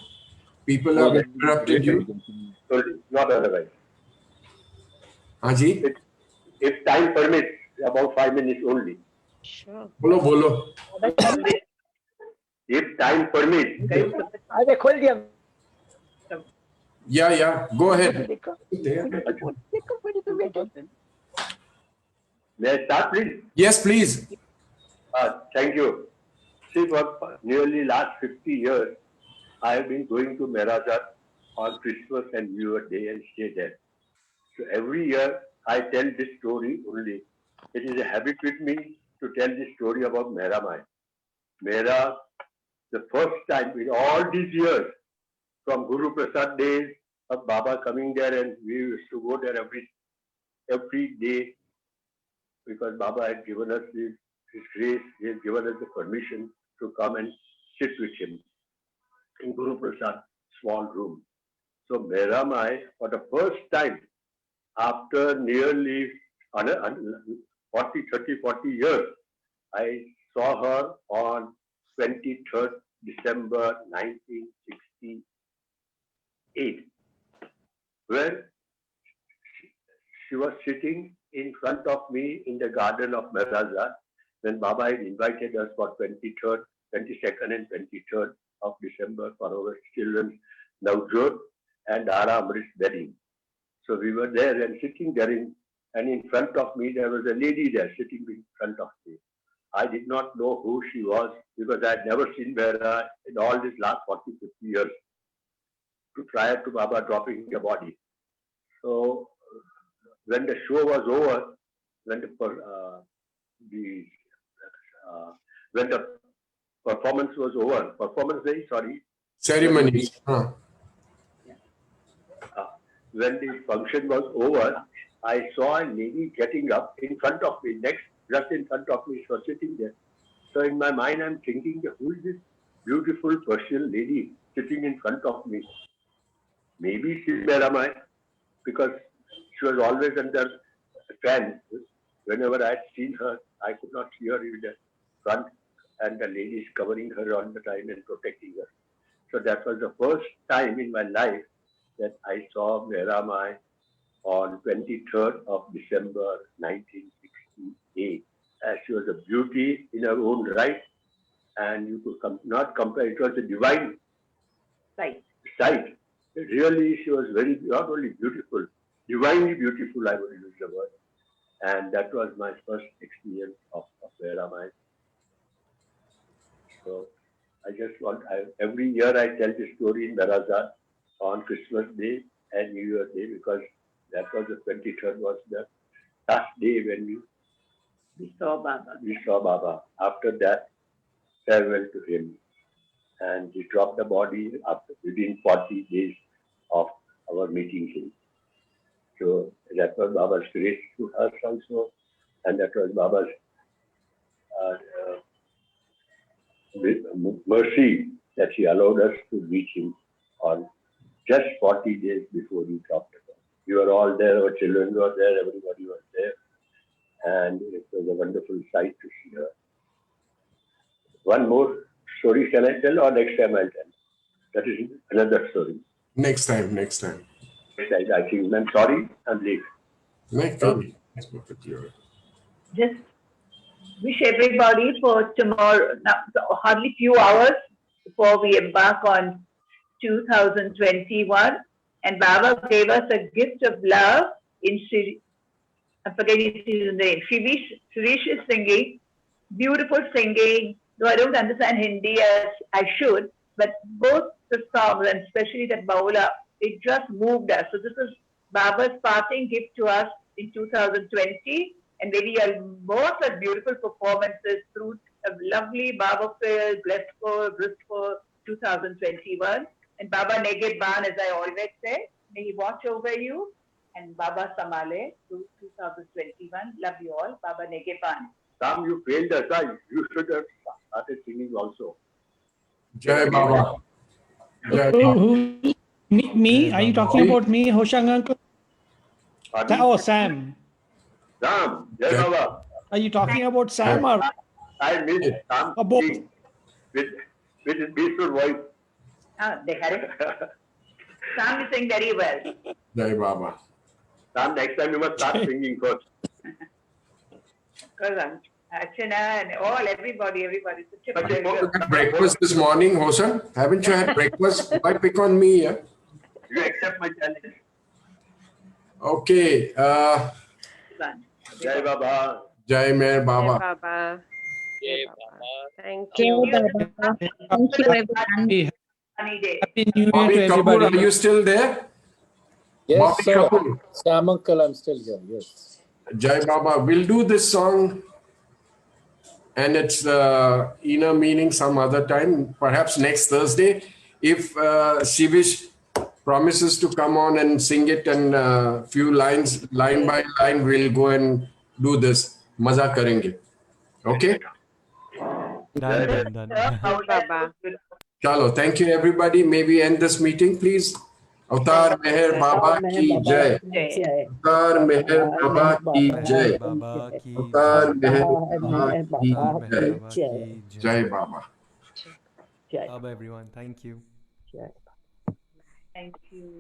A: People have interrupted you.
P: Sorry, not otherwise.
A: Haji?
P: If time permits, about 5 minutes only.
O: Sure.
A: Bolo.
P: If time permits.
L: अरे खोल दिया.
A: Yeah. Go ahead.
P: May I start, please?
A: Yes, please.
P: Thank you. See, for nearly last 50 years, I have been going to Mehrazad on Christmas and New Year Day and stay there. So every year, I tell this story only. It is a habit with me to tell this story about Mehra Mai. Mehra, the first time in all these years, from Guru Prasad days of Baba coming there, and we used to go there every day because Baba had given us his grace, he had given us the permission to come and sit with him in Guru Prasad's small room. So Mehra Mai, for the first time after nearly 40 years, I saw her on 23rd December 1968, where she was sitting in front of me in the garden of Mehrazad when Baba had invited us for 22nd and 23rd of December for our children's Navjot and Dara Amrit wedding. So we were there and sitting there and in front of me there was a lady there sitting in front of me. I did not know who she was because I had never seen Mehra in all these last 40, 50 years prior to Baba dropping the body. So when the show was over, when the performance was over,
A: Ceremonies.
P: When the function was over, I saw a lady getting up in front of me, just in front of me, she was sitting there. So in my mind, I'm thinking, who is this beautiful Persian lady sitting in front of me? Maybe she's Mehra Mai, because she was always under a fan. Whenever I had seen her, I could not see her in the front, and the lady is covering her all the time and protecting her. So that was the first time in my life that I saw Mehra Mai on 23rd of December 1968. She was a beauty in her own right, and you could not compare. It was a divine sight. Really, she was not only beautiful, divinely beautiful, I would use the word. And that was my first experience of Mehra Mai. So I just every year I tell this story in Mehrazad on Christmas Day and New Year Day, because that was the 23rd was the last day when we saw Baba. After that, farewell to him. And he dropped the body within 40 days of our meeting him. So that was Baba's grace to us also, and that was Baba's mercy that he allowed us to reach him on just 40 days before he dropped the body. We were all there, our children were there, everybody was there, and it was a wonderful sight to see her. One more story shall I tell, or next time I'll tell? That is another story.
A: Next time.
P: I think, I'm sorry, I'm late.
A: Next time.
R: Just wish everybody for tomorrow, now, hardly few hours before we embark on 2021. And Baba gave us a gift of love in I'm forgetting his name. Shivish is singing, beautiful singing. Though I don't understand Hindi as I should, but both the songs, and especially that Baula, it just moved us. So this is Baba's parting gift to us in 2020, and maybe more such beautiful performances through a lovely Babaful, blissful 2021. And Baba Neged Ban, as I always say, may he watch over you, and Baba Samale to 2021. Love you all. Baba Negepan.
P: Sam, you failed us. Huh? You should have started singing also.
A: Jai Baba. Jai
C: Who,
A: Baba.
C: who, me? Are you talking about me, Hoshang uncle? Oh, Sam.
P: Sam, Jai Baba.
C: Are you talking about Sam or?
P: I missed Sam
C: both.
P: singing with his beautiful voice.
R: They had it. Sam is saying very well.
A: Jai Baba.
P: Sam, next time you must start singing first.
R: Because Archana and all, everybody. Such a
A: You
R: pleasure.
A: had breakfast this morning, Hosan? Haven't you had breakfast? Why pick on me? Yeah?
P: You accept my challenge.
A: Okay.
P: Jai Baba.
A: Jai Meher Baba.
O: Baba.
I: Jai Baba.
O: Thank
D: Jai
O: you.
D: Baba. Thank you, everyone.
R: Sunny day.
C: Happy New Year
A: Bobby
C: to
A: Kapoor,
C: everybody.
A: are you still there?
J: Yes,
A: Bobby
J: sir.
A: Kapoor.
J: Sam uncle, I'm still here. Yes.
A: Jai Baba. We'll do this song and its inner meaning some other time, perhaps next Thursday. If Shivish promises to come on and sing it and few lines, line by line, we'll go and do this. Maza karenge. Okay?
H: Done.
O: Baba.
A: Chalo, thank you everybody. May we end this meeting, please? Avtar Meher Baba ki jai. Avtar Meher Baba ki jai.
H: Baba ki
A: Avtar Meher
K: Meher
A: Baba ki
K: Baba
A: jai.
H: Baba ki
A: Jai Baba.
H: Baba everyone. Thank you.
R: Thank you.